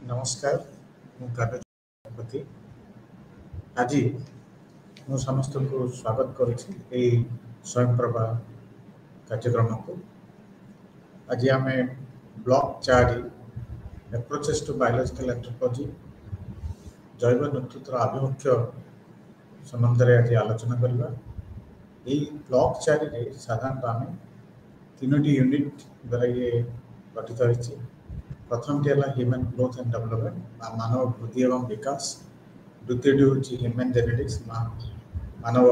नमस्कार ମୁଁ କାବ୍ୟପତି ଆଜି ମୁଁ ସମସ୍ତଙ୍କୁ ସ୍ୱାଗତ କରୁଛି ଏହି ସ୍ୱୟଂପ୍ରଭା କାର୍ଯ୍ୟକ୍ରମକୁ। ଆଜି ଆମେ ବ୍ଲକ୍ 4 ଆପ୍ରୋଚେସ୍ ଟୁ ବାୟୋଲୋଜିକାଲ ଏନ୍ଥ୍ରୋପୋଲୋଜି ଜୈବ ନେତୃତ୍ୱର ଆଭିମୁଖ୍ୟ ସମ୍ବନ୍ଧରେ ଆଜି ଆଲୋଚନା କରିବା। ଏହି ବ୍ଲକ୍ 4ରେ ସାଧାରଣତଃ ଆମେ 3ଟି ୟୁନିଟ୍ ଦ୍ୱାରା ଇଏ ଗଠିତ ହୋଇଛି। प्रथम है ह्यूमन ग्रोथ एंड डेवलपमेंट मानव वृद्धि एवं विकास। द्वितीय हूँ ह्यूमन जेनेटिक्स मानव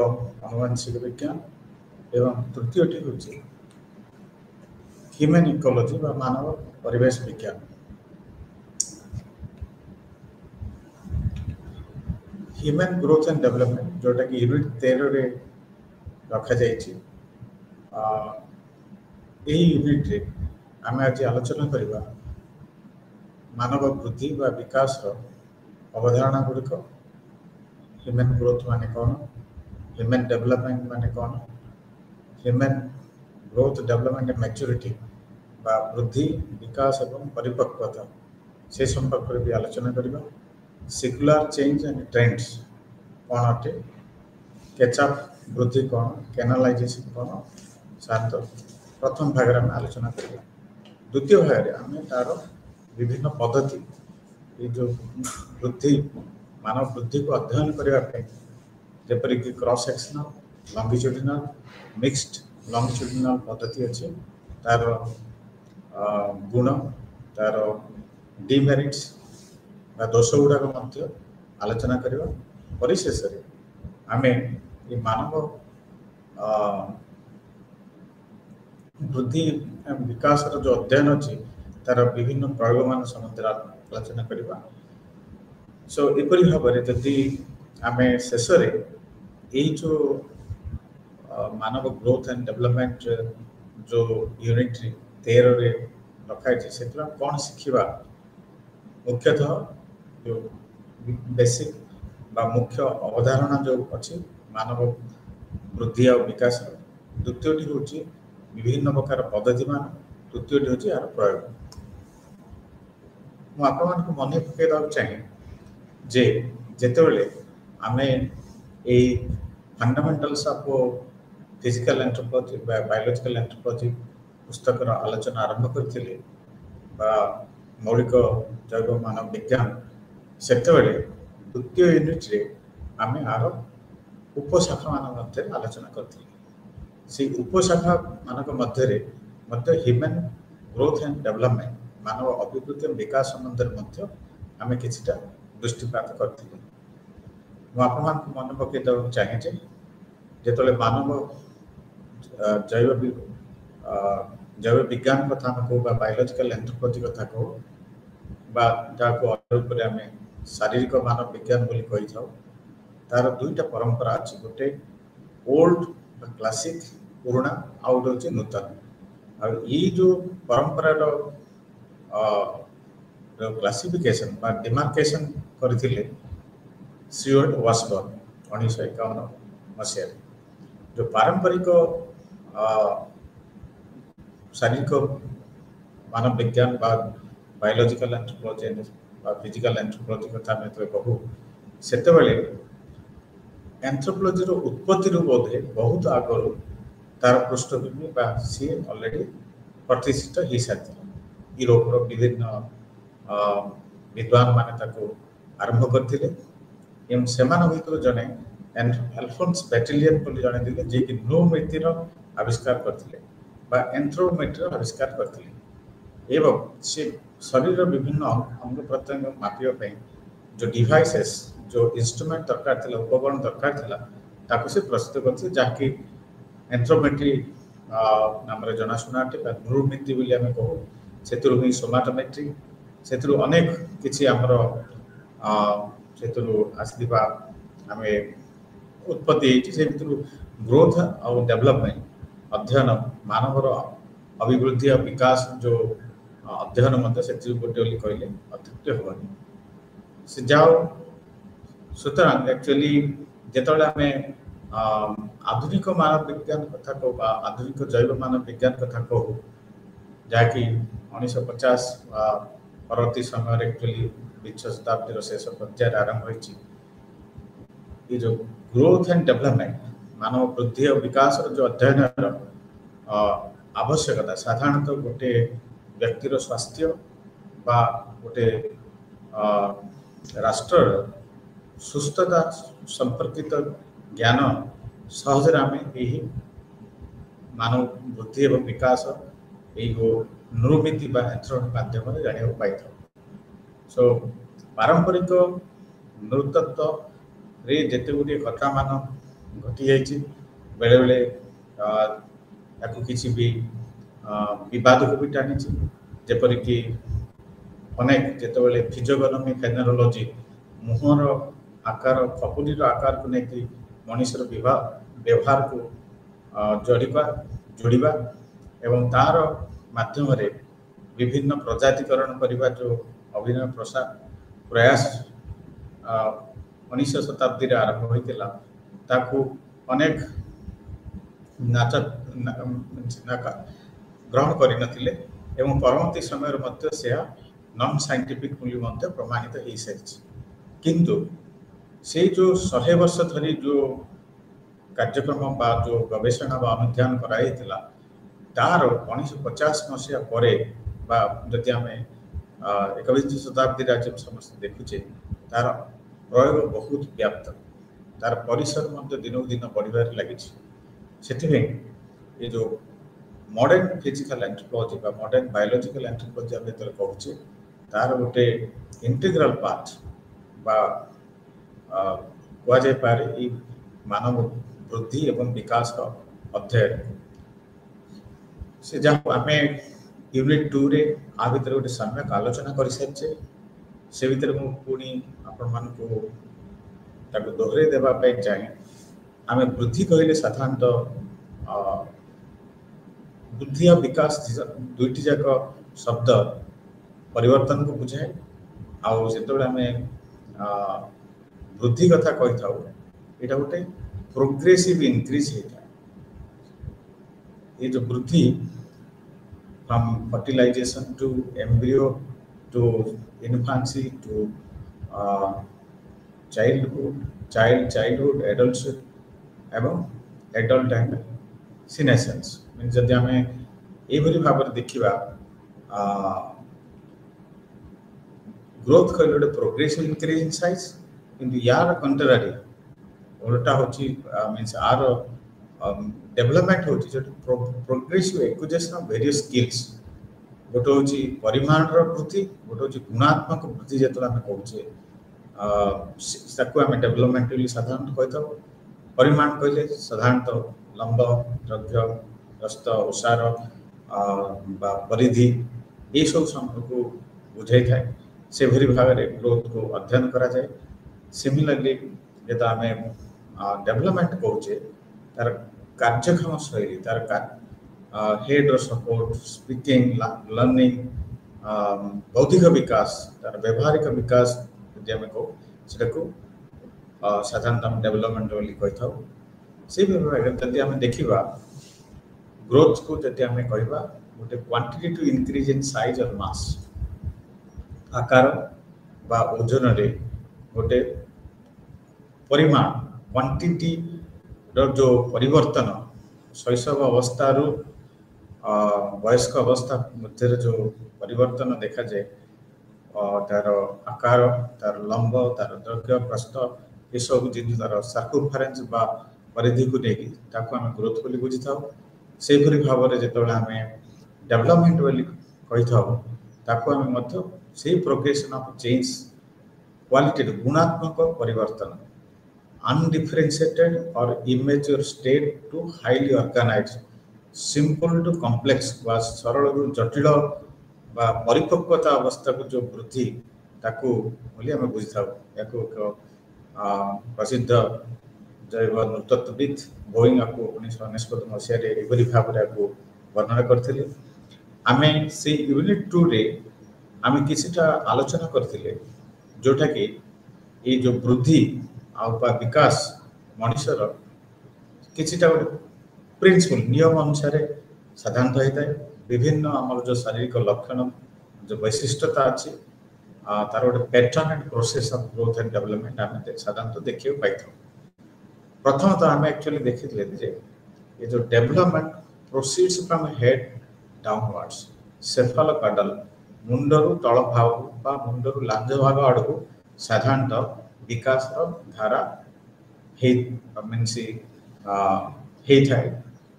आनुवंशिक विज्ञान एवं तृतीय हूँ ह्यूमन इकोलॉजी मानव परिवेश विज्ञान। ह्यूमन ग्रोथ एंड डेवलपमेंट जोटा कि यूनिट 13 रे रखा जाइए। यही यूनिट रे आम आज आलोचना करवा मानव वृद्धि व विकास अवधारणा गुड़िक। ह्यूमन ग्रोथ माने कौन, ह्यूमन डेवलपमेंट माने कौन, ह्यूमन ग्रोथ डेवलपमेंट मैच्योरिटी बा वृद्धि विकास एवं परिपक्वता से संपर्क में भी आलोचना करवा। सेक्युलर चेंज एंड ट्रेंड्स कौन अटे, कैचअप वृद्धि कौन, कैनालाइजेशन कौन, सात प्रथम भाग में आलोचना करवा। द्वितीय भाग में आम तार विभिन्न पद्धति ये जो वृद्धि मानव वृद्धि को अध्ययन करने जपरिक cross sectional longitudinal mixed longitudinal पद्धति अच्छे तार गुण तार डिमेरिट्स दोष गुड़ाक आलोचना करवा। परिशेष आम ये मानव वृद्धि विकास जो अध्ययन अच्छी तार विभिन्न प्रयोग मान सम्बन्ध आलोचना करवा। सो एपरी भाव में जदि आम शेष जो मानव ग्रोथ एंड डेवलपमेंट जो यूनिट 13 रे रखाई से कौन शिखा मुख्यतः जो बेसिक बा मुख्य अवधारणा जो अच्छी मानव वृद्धि और विकास। द्वितीय हूँ विभिन्न प्रकार पद्धति मान, तृतीय हूँ यार प्रयोग। मुझे मन पकईदा चाहिए जे जितेबले आम ये fundamentals of physical anthropology biological anthropology पुस्तक आलोचना आरंभ करते मौलिक जैव मानव विज्ञान से द्वितीय यूनिट रे आम आर उपशाखा मान मध्य आलोचना करते से उपशाखा मान मध्य ह्यूमन ग्रोथ एंड डेवलपमेंट मानव अभिवृद्धि और विकास संबंध आम कि दृष्टिपात करते। मुझे मन पकईदा चाहिए जो मानव जैव विज्ञान कथा कहूँ बायोलॉजिकल एंथ्रोपोलॉजी कथा कहूँ जहाँ आम शारीरिक मानव विज्ञान बोली कही था तार दुईटा परंपरा अच्छी। गोटे ओल्ड क्लासिक पुराना आउ गोटे हूँ नूतन। जो परंपरा क्लासिफिकेशन बा डिमार्केशन करथिले स्टुअर्ट वाशबर्न 1951 मसीह। जो पारंपरिक शारीरिक मानव विज्ञान बा बायोलॉजिकल एंथ्रोपोलॉजी बा फिजिकल एंथ्रोपोलॉजी कथा में तो कहूँ से एंथ्रोपोलॉजी उत्पत्ति बोधे बहुत आगु तार पृष्ठभूमि सी अलरेडी प्रतिष्ठित हो सारी यूरोपर विभिन्न विद्वान माने आरंभ करते से जड़े एल्फोन्स बैटेलियन जड़े थे जे कि न्यूमेट्री आविष्कार करते एंथ्रोमेट्री आविष्कार करते एवं से शरीर विभिन्न अंग प्रत्यंग मापिया जो डिवाइसेस जो इंस्ट्रूमेंट दरकार था उपकरण दरकार था से प्रस्तुत करते जहाँकि एंथ्रोमेट्री नाम जनाशुना न्यूमेट्री बोली आम कहूँ से ही सोमाटोमेट्री से अनेक किसी आमर आसवा आम उत्पत्ति से ग्रोथ और डेवलपमेंट अध्ययन मानवर अभिवृद्धि और विकास जो अध्ययन से गोटे कहले अत्युक्ति हेनी से जाओ। सुतरां एक्चुअली जिते आम आधुनिक मानव विज्ञान कथा कहूँ आधुनिक जैव मानव विज्ञान कथा कहूँ जहाँकि 1950 ପରବର୍ତ୍ତୀ ସମୟରେ ଆକ୍ଚୁଆଲି ବିଂଶ ଶତାବ୍ଦୀର ଶେଷ ପର୍ଯ୍ୟାୟରେ ଆରମ୍ଭ ହୋଇଛି। ये जो ग्रोथ एंड डेवलपमेंट मानव वृद्धि और विकास जो अध्ययन आवश्यकता साधारणतः गोटे व्यक्तिर स्वास्थ्य बा गोटे राष्ट्र सुस्थता संपर्कित ज्ञान सहजरे आम यही मानव वृद्धि एवं विकास यही नृमिति माध्यम जाना पाई था। सो पारंपरिक नृतत्व रे जेते गुटे घटना मान घटी जाइए बेले बेले किसी भी विवाद को भी टाणी जेपरिक अनेक जितेबाला फिजियोनोमी फेनोलॉजी मुहर आकार खपुरीर आकार को लेकिन मनुष्यर व्यवहार को जोड़वा एवं तार माध्यम विभिन्न प्रजातिकरण करने जो अभिनय प्रयास 19 शताब्दी आरंभ होता अनेक नाच ग्रहण करनथिले एवं परवर्ती समय से नॉन साइंटिफिक मूल्य प्रमाणित हो सारी किंतु से जो 100 वर्ष धरी जो कार्यक्रम बा जो गवेषणा बा अनुध्यान कराइला तार 1950 मसीहा परे बा जदि आम 21 शताब्दी राज्य समस्त देखुचे तार प्रयोग बहुत व्याप्त तार परिसर दिनक दिन बढ़िबार लगी से ये जो मॉडर्न फिजिकल एंथ्रोपोलॉजी बा मॉडर्न बायोलॉजिकल एंथ्रोपोलॉजी आम जो कहूचे तार गोटे इंटीग्रल पार्ट बा कहुए पारे मानव वृद्धि एवं विकास अध्ययन से जहाँ आम यूनिट 2 रे आ भीतर गोटे सम्यक आलोचना कर सारी से भीतर मुझे आपण मानक दोहरे देवाई चाहे आम वृद्धि कहले साधारणतः बुद्धि और विकास दुईटी जाक शब्द परिवर्तन को बुझाए आते आम वृद्धि कथा कही था यहाँ गोटे प्रोग्रेसिव इनक्रीज होता है ये जो वृद्धि from fertilization to embryo to infancy to childhood adulthood एवं एडल्ट एंड सीनेसेंस मीन जदि आम ये भाव देखा ग्रोथ कहले गोटे प्रोग्रेसिव इनक्रीज इन साइज किंतु यार कंट्रारी उल्टा होची मीन्स आर डेवलपमेंट होची जो progressive acquisition of various skills गोटे हूँ परिमाण वृद्धि गोटे हूँ गुणात्मक वृद्धि जो आम कहे आम डेवलपमेंट साधारणतः कही था परिमाण कहले साधारणतः लंब दैर्घ्य प्रस्थ ओसार परिधि ये सब को बुझाई थाए से भरी भाव में ग्रोथ को अध्ययन करा जाए। सिमिलरली जो आम डेवलपमेंट कहे तार कार्यक्षम शैली तार हेड सपोर्ट स्पीकिंग लर्निंग बौद्धिक विकास तार व्यवहारिक विकास जब आम कहू से साधारणतः डेवलपमेंट बोली कही था से जब आम देखा ग्रोथ को जब आम कहवा गोटे quantity to increase in size और मास आकार बा ओजन रे गोटे परिमाण क्वांटिटी जो परिवर्तन शैशव अवस्था वयस्क अवस्था मध्य जो परिवर्तन देखा जाए तार आकार तार लंब तार दैर्घ्य प्रस्थ ये सब जिन तार सर्कमफेरेंस बा परिधि को लेकिन आम ग्रोथ बोली बुझी था से भाव में जो आम डेवलपमेंट बोली कही था आम से प्रोग्रेशन ऑफ चेंज क्वालिटी गुणात्मक परिवर्तन अनडिफरेंशिएटेड और immature state to highly organized simple to complex बा सरल जटिल बा परिपक्वता अवस्था को जो वृद्धि ताकू बोली आम बुझी था एक प्रसिद्ध जैव नृतत्वविद बोइंग आपको 1999 मसीह भाव में वर्णना करते आम से यूनिट 2 रे आम किसीटा आलोचना करते जोटा कि ये जो वृद्धि विकास मनुष्यर किसीटा गोटे प्रिंसिपल नियम अनुसार साधारणतः होता है विभिन्न आमर जो शारीरिक लक्षण जो वैशिष्ट्यता अच्छी तार गोटे pattern and process of growth and development आम साधारणतः देखिए पाई था। प्रथम तो आम एक्चुअली देखी ये जो development proceeds from head downwards cephalocaudal मुंडरू तल भाग बा मुंडरू लांज भाग आड़ को साधारणतः विकास धारा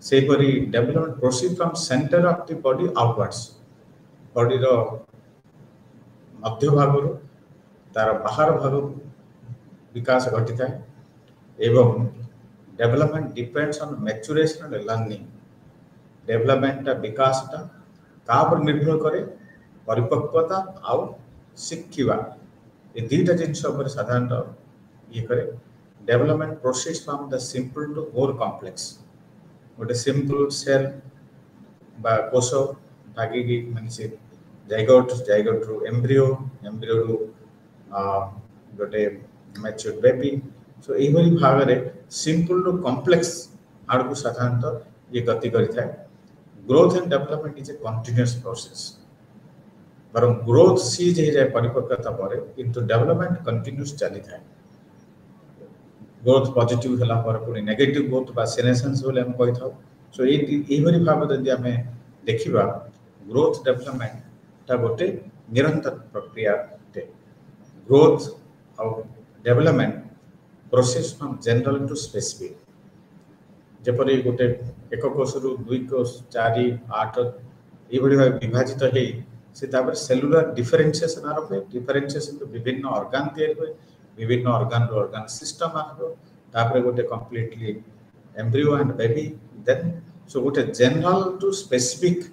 सेपरी development proceed from centre of the body outwards body रो मध्य भाग तार बाहर भाग विकास घटी था एवं development depends on maturation and learning development विकास का निर्भर करे परिपक्वता आउ शिखिबा ये दुईटा जिनस साधारणतः ये करे development process from the simple to more complex गोटे सिंपल सेल बा कोष भागी माने से जाइगोट रु एम्ब्रियो रु गोटे मैच्योर बेबी सो यही भाग में सिंपल टू कॉम्प्लेक्स आड़ को साधारणतः ये गति करें growth and development is a continuous process बर ग्रोथ सीज हो जाए परिपक्वता पर किंतु डेवलपमेंट कंटिन्यूअस चली था ग्रोथ पॉजिटिव होला पर पुनी नेगेटिव ग्रोथ बा सेनेसेंस बोले हम कहि थाउ सो एही भाव जदि आमे देखिबा ग्रोथ डेवलपमेंट ता गोटे निरंतर प्रक्रिया टे ग्रोथ और development process from general to specific जेपरि गोटे एक कोष रु 2 कोष 4 8 ये भाव विभाजित है से तापर सेलुलर डिफरेंशिएशन आरंभ डिफरेंशिएशन तो विभिन्न ऑर्गन तैयार हुए विभिन्न ऑर्गन सिस्टम आरंभ तापर गोटे completely embryo and baby then so गोटे जनरल टू स्पेसिफिक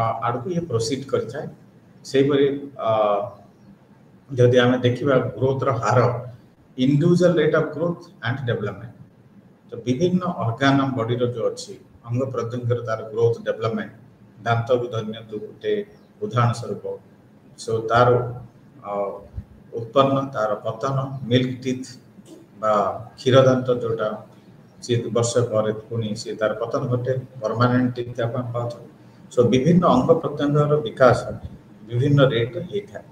आड़ को ये प्रोसीड करता है से परि जदि आमे देखिबा ग्रोथ रो हार individual rate of growth and development तो विभिन्न ऑर्गन बॉडी रो जो अच्छी अंग प्रत्यंग तार ग्रोथ डेवलपमेंट दांत को धन्य गोटे उदाहरण स्वरूप सो तार उत्पन्न तार पतन मिल्क टीथ बा क्षीर दांत जोटा सी वर्ष पर पुणी सी तार पतन घटे परमानेंट टीथ आप पाथ सो विभिन्न अंग प्रत्यंग विकास विभिन्न रेट होता है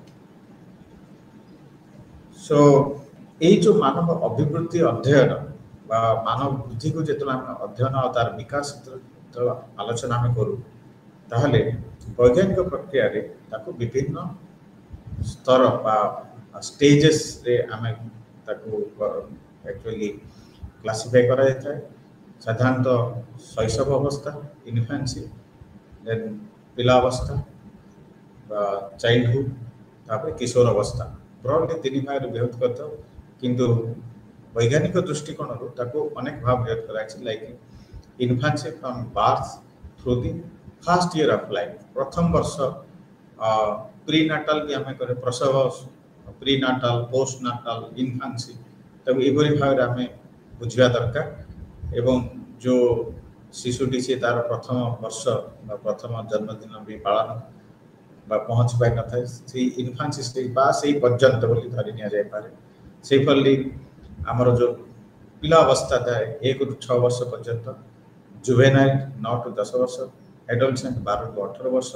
सो ये जो मानव अभिवृद्धि अध्ययन बा मानव बुद्धि को जो अध्ययन और तार विकास तो आलोचना आम करूँ ताहले वैज्ञानिक प्रक्रिया रे ताको विभिन्न स्तर बा स्टेजेस रे आमे ताको एक्चुअली क्लासिफाई करा जाता है साधारणतः शैशव अवस्था इन्फेंसी देन पिलावस्था बा चाइल्डहुड तापर किशोर अवस्था ब्रॉडली तीन भाग विभक्त करता किंतु वैज्ञानिक दृष्टिकोण रो ताको अनेक भाग विभक्त करा like infancy from birth through the first year of life प्रथम वर्ष प्री नाटाल भी आम करे प्रसव pre natal post natal infancy तब ये भाव आम बुझा दरकार एवं जो शिशुटी से तार प्रथम वर्ष प्रथम जन्मदिन भी पालन पहुँच पाई न था इन्फेंसी स्टेज से पर्यंत बोली धरी नि जाए पारे से फली आमर जो पिला अवस्था था 1 ରୁ 6 वर्ष पर्यंत जुवेनाइल 9 ରୁ 10 वर्ष एडोलसेंट 12 ରୁ 18 वर्ष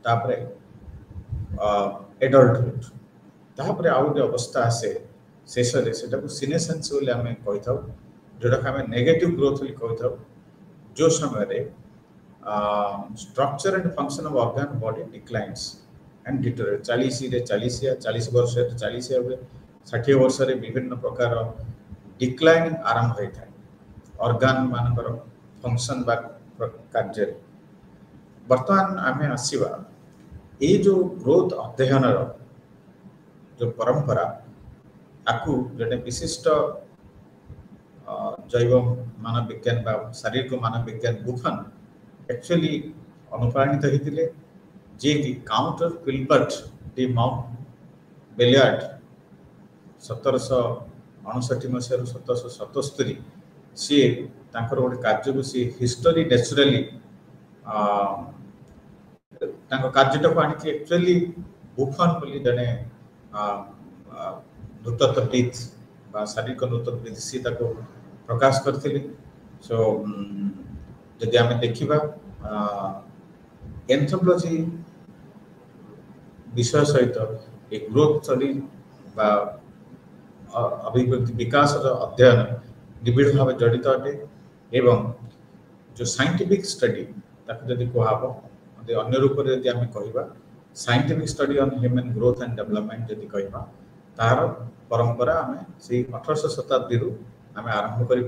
तापरे एडल्टहुड तापरे आउ जे अवस्था आसे शेष रे सेटा को सीनेसेंस बोली आम कहि थाउ जोटा आम नेगेटिव ग्रोथ बोली कहि थाउ जो समय रे structure and function of organ body declines and deteriorate 40 वर्ष 40 हुए 60 वर्ष रे विभिन्न प्रकार डिक्लाइन आरंभ होता है ऑर्गन मानकर फंक्शन बा कार्य बर्तमान आम आसवा ये जो ग्रोथ अध्ययन जो परंपरा आपको जोटे विशिष्ट जैव मानव विज्ञान बा शारीरिक मानव विज्ञान बुफन एक्चुअली अनुप्राणित होते जे कि काउंटर फिल्बर्ट डी माउंट बेलियार्ड 1759 मसीह 1777 सी गोटे कार्य को सी हिस्टोरी नेचुराली कार्य को आनी एक्चुअली बुफन बोली जड़े नृतत्वविद शारीरिक नृतत्वविद सी प्रकाश करते सो जदि आम देखा एंथ्रोपोलॉजी विषय सहित ए ग्रोथ स्टडी बा अभिवृद्धि विकास अध्ययन निबिड़ भाव जड़ित अटे एवं जो साइंटिफिक स्टडी ताकू जदि कहब अन्य रूप में जदि आम कह scientific study on human growth and development जदि कहबा तार परंपरा आम से 18 शताब्दी आम आरंभ कर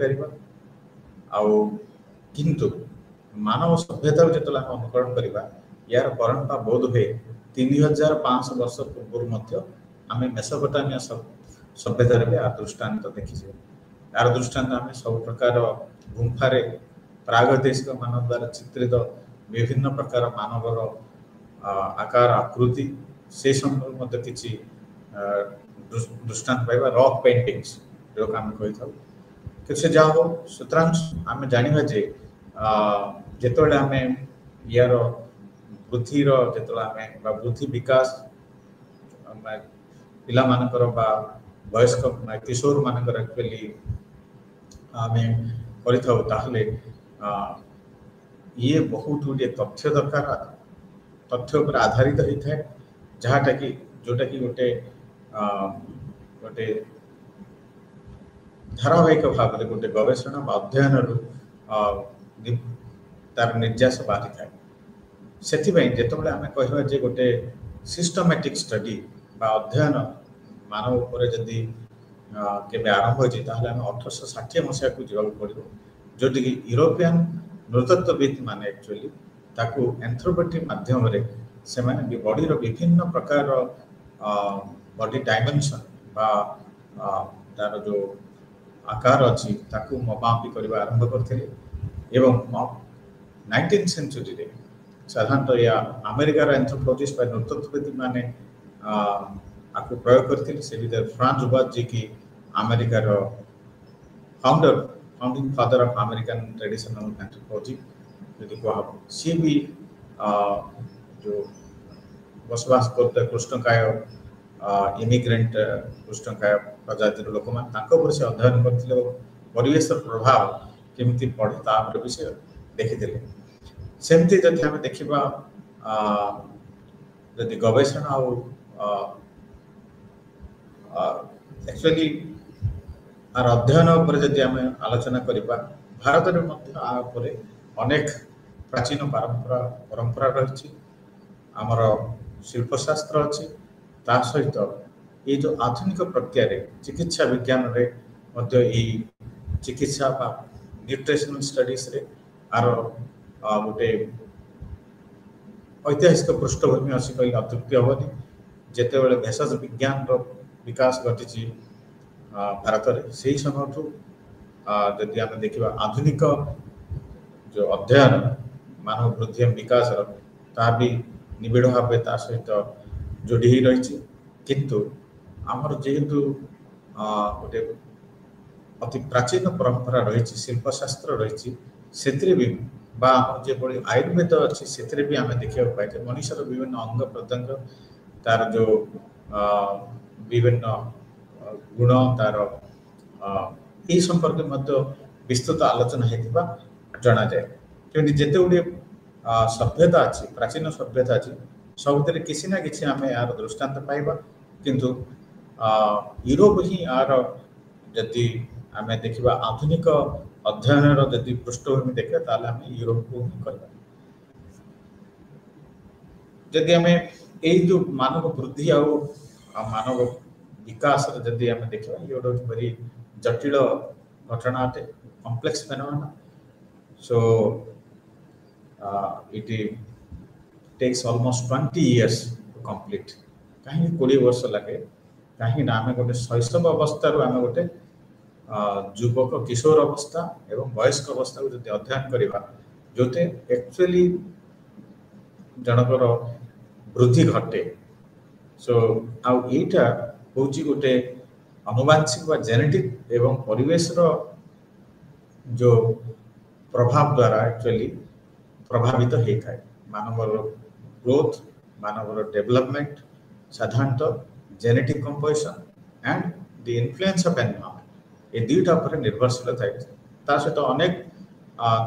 किंतु मानव सभ्यता जो अनुकरण करवा यार परंपरा बोध हुए 3500 वर्ष पूर्व आम मेसोपोटामिया सभ्यतार भी आर दृष्टान्त देखीचे यार दृष्टान्त आम सब प्रकार गुंफारे प्रागैतिहासिक मानव द्वारा चित्रित विभिन्न प्रकार मानवर आकार आकृति से संबंध किसी दृष्टांत पाइबा रॉक पेंटिंग्स जो आम कही था कि जहाँ हो सूत्रांश आम जाना जे जिते आम यार वृद्धिर जो आम वृद्धि विकास पिला मानकर वयस्क किशोर मानकर एक्चुअली आम कर ये बहुत गुड़े तथ्य दरकार तथ्य पर आधारित होता है जहाँटा कि जोटा कि गोटे गोटे धारावाहिक भाव में गोटे गवेषणा अध्ययन तार निर्यास बाहरी थाए से जिते आम कहवा जे गोटे सिस्टमैटिक स्टडी बा अध्ययन मानव उपर जदि केबे आरंभ होइछि ताहले आम 1860 मसीहा को जीवा पड़ो जोटि कि यूरोपियन नृतत्वविद माने एक्चुअली ताकू एंथ्रोपोमेट्री माध्यम रे से माने बॉडी रो विभिन्न प्रकार बॉडी डायमेंशन बा तार जो आकार अच्छी ताकू मापी करबा आरंभ करथिले एवं 19th सेंचुरी रे साधारणतः या अमेरिकार एंथ्रोपोलॉजिस्ट बा नृतत्वविद माने आपको प्रयोग करथिले से भीतर फ्रांज जुबात जी की अमेरिकार founding father of American traditional anthropology यदि कह सी भी जो बसवास करते कृष्णकाय इमिग्रेंट कृष्णकाय प्रजातिर लोक मैंने से अध्ययन करते परिवेश प्रभाव केमती पड़े तापर भी से देखी सेमती जब आम देखा जदि गवेषणा एक्चुअली आर अध्ययन उपर जदि आम आलोचना करवा भारत में अनेक प्राचीन परंपरा रही आमर शिल्पशास्त्र अच्छी ता सहित ये जो आधुनिक प्रक्रिया चिकित्सा विज्ञान रे मध्य चिकित्सा न्यूट्रिशनल स्टडीज रे आर गोटे ऐतिहासिक पृष्ठभूमि अच्छी कहले अत्युक्ति हेनी जिते बड़े भेषज विज्ञान विकास घटी भारत में से ही समय जदि आम देखा आधुनिक जो अध्ययन मानव वृद्धि विकास ता भी निबिड़ भाव ता सहित जोड़ी ही रही किंतु आमर जेहेतु गोटे अति प्राचीन परंपरा रही शिल्पशास्त्र रही से भी जो आयुर्वेद अच्छी से भी आम देखा पाए मनुष्यर विभिन्न अंग प्रत्यंग तार जो विभिन्न गुण तार यही संपर्क विस्तृत आलोचना होता जना जाए कि जिते गुड़े सभ्यता अच्छी प्राचीन सभ्यता अच्छी सब किसी ना किसी आम यार दृष्टांत पाइबा किंतु यूरोप ही यार जदि आम देखा आधुनिक अध्ययन जदि पृष्ठभूमि देखा ताले आम यूरोप को ही करवा जदि आम यही जो मानव वृद्धि आ मानव विकास जदि आम देखा ये गोटे भारी जटिल घटना अटे complex phenomena so it takes almost 20 years to complete कहीं 20 वर्ष लगे कहीं आम गोटे शैशव अवस्था आम गोटे युवक किशोर अवस्था एवं वयस्क अवस्था को जब अध्ययन करवा जो एक्चुअली जनकर वृद्धि घटे सो आईटा हूँ गोटे अनुवांशिक व जेनेटिक एवं परिवेश जो प्रभाव द्वारा एक्चुअली प्रभावित होता है मानवर ग्रोथ मानवर डेवलपमेंट साधारणतः genetic composition and the influence of environment ये दुईटा पर निर्भरशील थाए सहित अनेक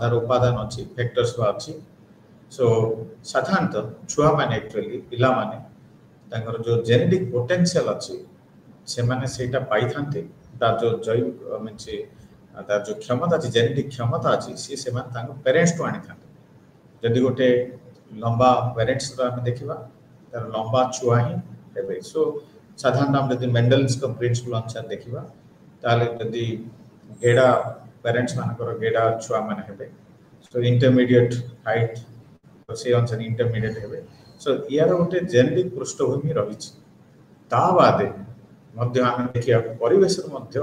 तार उपादान अच्छी फैक्टर्स अच्छी सो साधारणतः छुआ मैंने एक्चुअली पिला माने तांकर जो जेनेटिक पोटेंशियल अच्छी से माने सेटा पाई थांते तार जो जैविक मींस तार जो क्षमता अच्छी जेनेटिक क्षमता अच्छी से माने तांकर पेरेंट्स तो आनी थांते जदि गोटे लंबा पेरेंट्स रो हम देखिबा तार लंबा छुआ ही हेबे सो साधारण हम जदि मेंडल्स का प्रिंसिपल अनुसार देखिबा ताले जदि गेडा पेरेंट्स मानकर गेडा छुआ माने हेबे सो इंटरमीडिएट हाइट तो से अनुसार इंटरमीडिएट हेबे सो यार गोटे जेनेटिक पृष्ठभूमि रही ता बादे मध्य आम देखिए परिवेश मध्य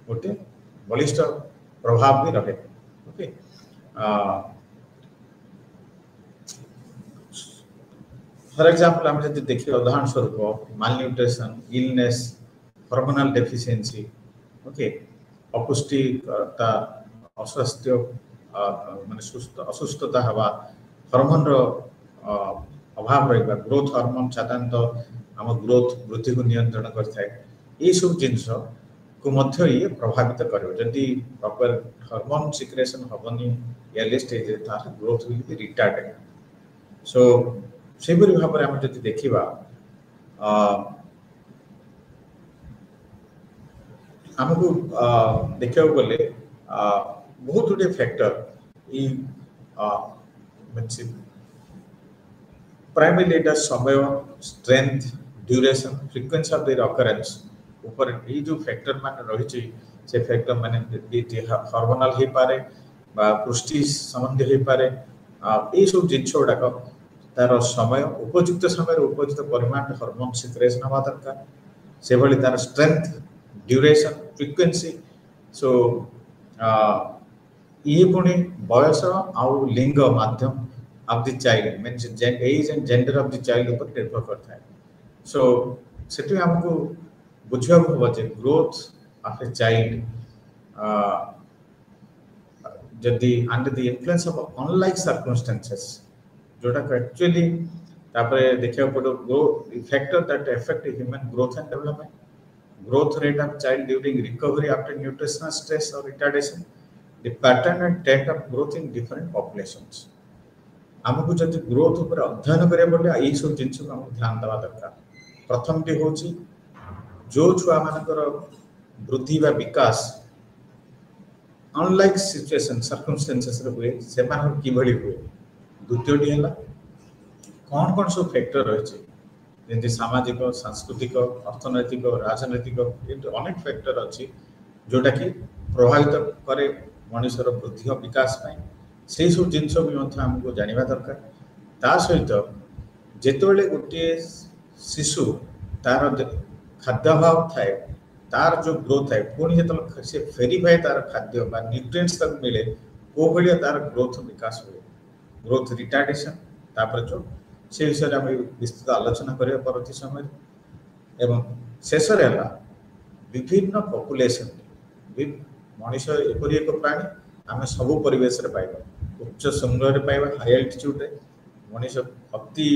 गोटे बलिष्ठ प्रभाव भी रहे ओके फॉर एग्जांपल हम जब देखिए उदाहरण स्वरूप malnutrition illness hormonal deficiency okay अपुष्टिता अस्वास्थ्य माने सुस्थ असुस्थता हवा हार्मोन रो अभाव रहिबा ग्रोथ हार्मोन साधारणतः आम ग्रोथ वृद्धि को नियंत्रण करता है ये सब जिनस को मध्य ये प्रभावित करियो जदि प्रॉपर हार्मोन सिक्रेशन हबनी अर्ली स्टेज रे तार growth will be retard so सेबरी भाव रे हम जदि देखिबा हमको देखियो बोले बहुत गुटे फैक्टर ई मींस प्राइमरी एटा समय strength duration frequency of their occurrence ऊपर ये जो फैक्टर मान रही से फैक्टर माने हार्मोनल हे पारे बा पुष्टि संबंधी हे पारे ये सब जिनिस गुड़ाक तार समय उपयुक्त समय उपयुक्त परिमाण हार्मोन सिक्रेशन हवा दरकार से भली तार स्ट्रेंथ ड्यूरेशन फ्रीक्वेंसी सो ये पुणी बयस आउ लिंग माध्यम of the child means age and gender of the child ऊपर निर्भर करता है so सेठी हमको बुझिया होबा जे ग्रोथ ऑफ ए चाइल्ड जदि under the influence of unlike circumstances जोटा एक्चुअली तापर देखिया पड़ो growth factor that affect human growth and development growth rate of child during recovery after nutritional stress or retardation the pattern and trend of growth in different populations हमको जब growth ऊपर अध्ययन करिया बोले एई सब जिंस को हम ध्यान देवा दरकार प्रथम टी होची जो छुआ मानकर वृद्धि बा विकास अनलाइक सिचुएशन सर्कमस्टेंसेस रे हुए से मान की भली हुए द्वितीय टी हला कौन कौन सब फैक्टर रही छे जेंति सामाजिक सांस्कृतिक अर्थनैतिक राजनैतिक अनेक फैक्टर अछि जोटा कि प्रभावित करे मनुष्यर वृद्धि और विकास पई से सब जिनस भी हमको जानिबा दरकार ता सहित जेतबेले गोटे शिशु तार खाद्याभाव थाए तार जो ग्रोथ है पुणी जो से फेरी पाए तार खाद्य बा न्यूट्रिएंट्स तक मिले को भलिया तार ग्रोथ विकास हुए ग्रोथ रिटार्डेशन तापर जो से विषय हम विस्तृत आलोचना करिया परवर्ती समय एवं शेष रे विभिन्न पॉपुलेशन मनुष्य एपरि एक प्राणी आम सब परिवेश रे पाइबा उच्च श्रृंग रे पाइबा हाई एल्टीट्यूड रे मनुष्य अति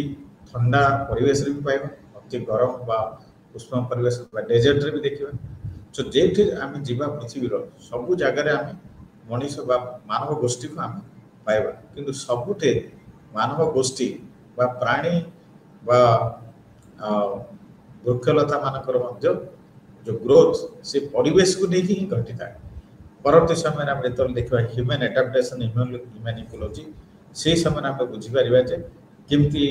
ठंडा परिवेश रे भी पाइबा अति गरम बा उष्ण परिवेश बा डेजर्ट रे भी देखिबा सो जेठी आम जीवा पृथ्वी रो सब जगह रे आम मनुष्य बा मानव गोष्ठी को आम पाइबा किंतु सबुठे मानव गोष्ठी बा प्राणी बा वृक्षलता मानकर मध्य जो ग्रोथ से परिवेश को लेकिन ही घटिता है परवर्ती समय हम जो देखा ह्यूमन एडाप्टेशन ह्यूमन इकोलॉजी से समय हम बुझीपर जे केमती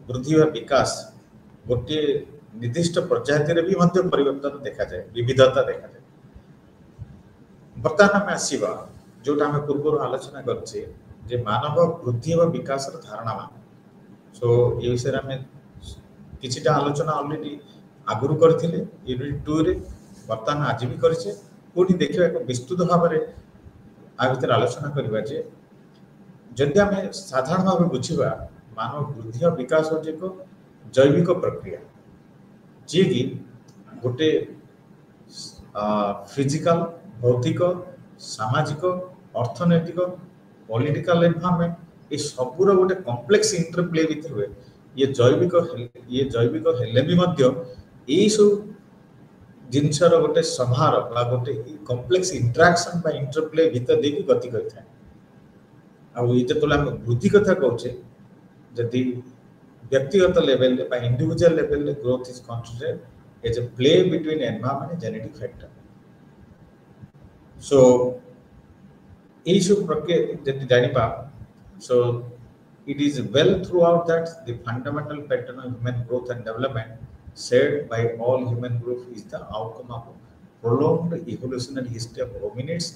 वृद्धि व विकास गोटे निर्दिष्ट प्रजाति भी परिवर्तन देखा जाए विविधता देखा जाए बर्तमान आम आसवा जोटा आम पूर्व आलोचना करे मानव वृद्धि व विकास धारणा मान सो ये विषय आम कि आलोचना ऑलरेडी आगुरी करथिले यूनिट 2 रे बर्तमान आज भी करछे पुणी देखिए एक विस्तृत भाव में आ भर आलोचना करवा जे जदि आम साधारण भाव बुझा मानव वृद्धि और विकास हूँ एक जैविक प्रक्रिया जी कि गोटे फिजिकल भौतिक सामाजिक अर्थनैतिक पॉलिटिकल एनवायरनमेंट ये सबूर गोटे कॉम्प्लेक्स इंटरप्ले भीतर हुए ये जैविक हेले भी मध्य यही सब जिनसर गोटे समार बा गोटे कॉम्प्लेक्स इंटरैक्शन बा इंटरप्ले भीतर देखि गति करता है अब ये तो हम वृद्धि कथा कहचे जदि व्यक्तिगत लेवल बा individual level growth is considered as a play between environment and genetic factor so ये सब प्रक्रिया जब जानिबा so it is well throughout that the fundamental pattern of human growth and development shared by all human group is the outcome of prolonged evolutionary history of hominids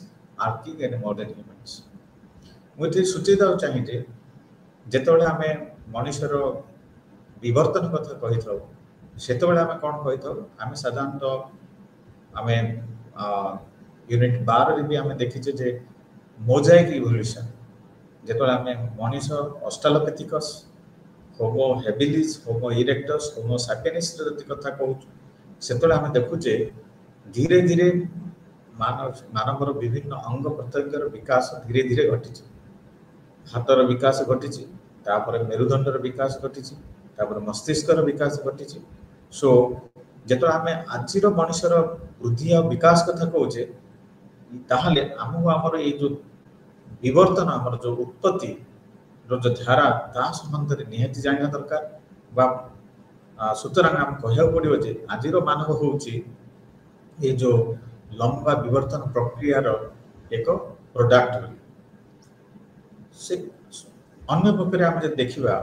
archaic and modern humans मुझे सूचित चाहिए जेतबेले आमे मनुष्यर विवर्तन कथा कहि थाउ सेतबेले आमे कोन कहि थाउ आमे साधारणतः आमे यूनिट 12 रे भी आमे देखिचे जे मोजाइक इवोल्यूशन जेतबेले आमे मनुष्य ऑस्ट्रालोपिथिकस होमो हेबिलिस होमो इरेक्टस होमो सैपियन्स जति कथा कहू सेतबेले आमे देखुचे धीरे धीरे मानवर विभिन्न अंग प्रत्यंगर विकास धीरे धीरे घटिছে हातर विकास घटिଛି तापर मेरुदंडर विकास घटिଛି तापर मस्तिष्कर विकास घटिଛି सो जेतो आमे आजिर मनुष्यर वृद्धि और विकास कथा कहूचे ताहले हमहु हमर ए जो विवर्तन हमर जो उत्पत्ति रो जो धारा ता संबंध रे निहति जानिया दरकार बा सुतरांग हम कहया पड़ियो जे आजिर मानव होउची ये जो लंबा विवर्तन प्रक्रिया रो एक प्रोडक्ट से अन्य प्रकार हम देखिबा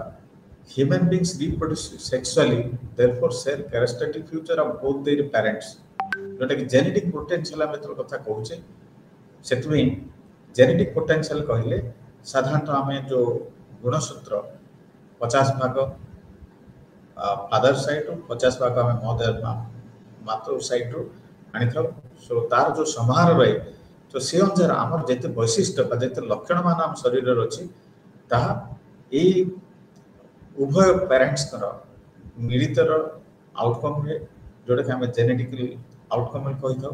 human beings reproduce sexually therefore share characteristic future of both their parents जोटा कि जेनेटिक पोटेंशियल हम एतर कथा कहूचे सेतमे जेनेटिक पोटेंशियल कहले साधारणतः हमें जो गुणसूत्र 50 भाग फादर साइड 50 भाग हमें मदर मातृ साइड आनी था सो तार जो समाहार रहे तो से अनुसार आमर जेते वैशिष्ट्य बा जेते लक्षण मान हम शरीर रे अछि ताहा ए उभय पेरेंट्स कर मिलितर आउटकम रे जोटा कि हम जेनेटिकली आउटकम कहि था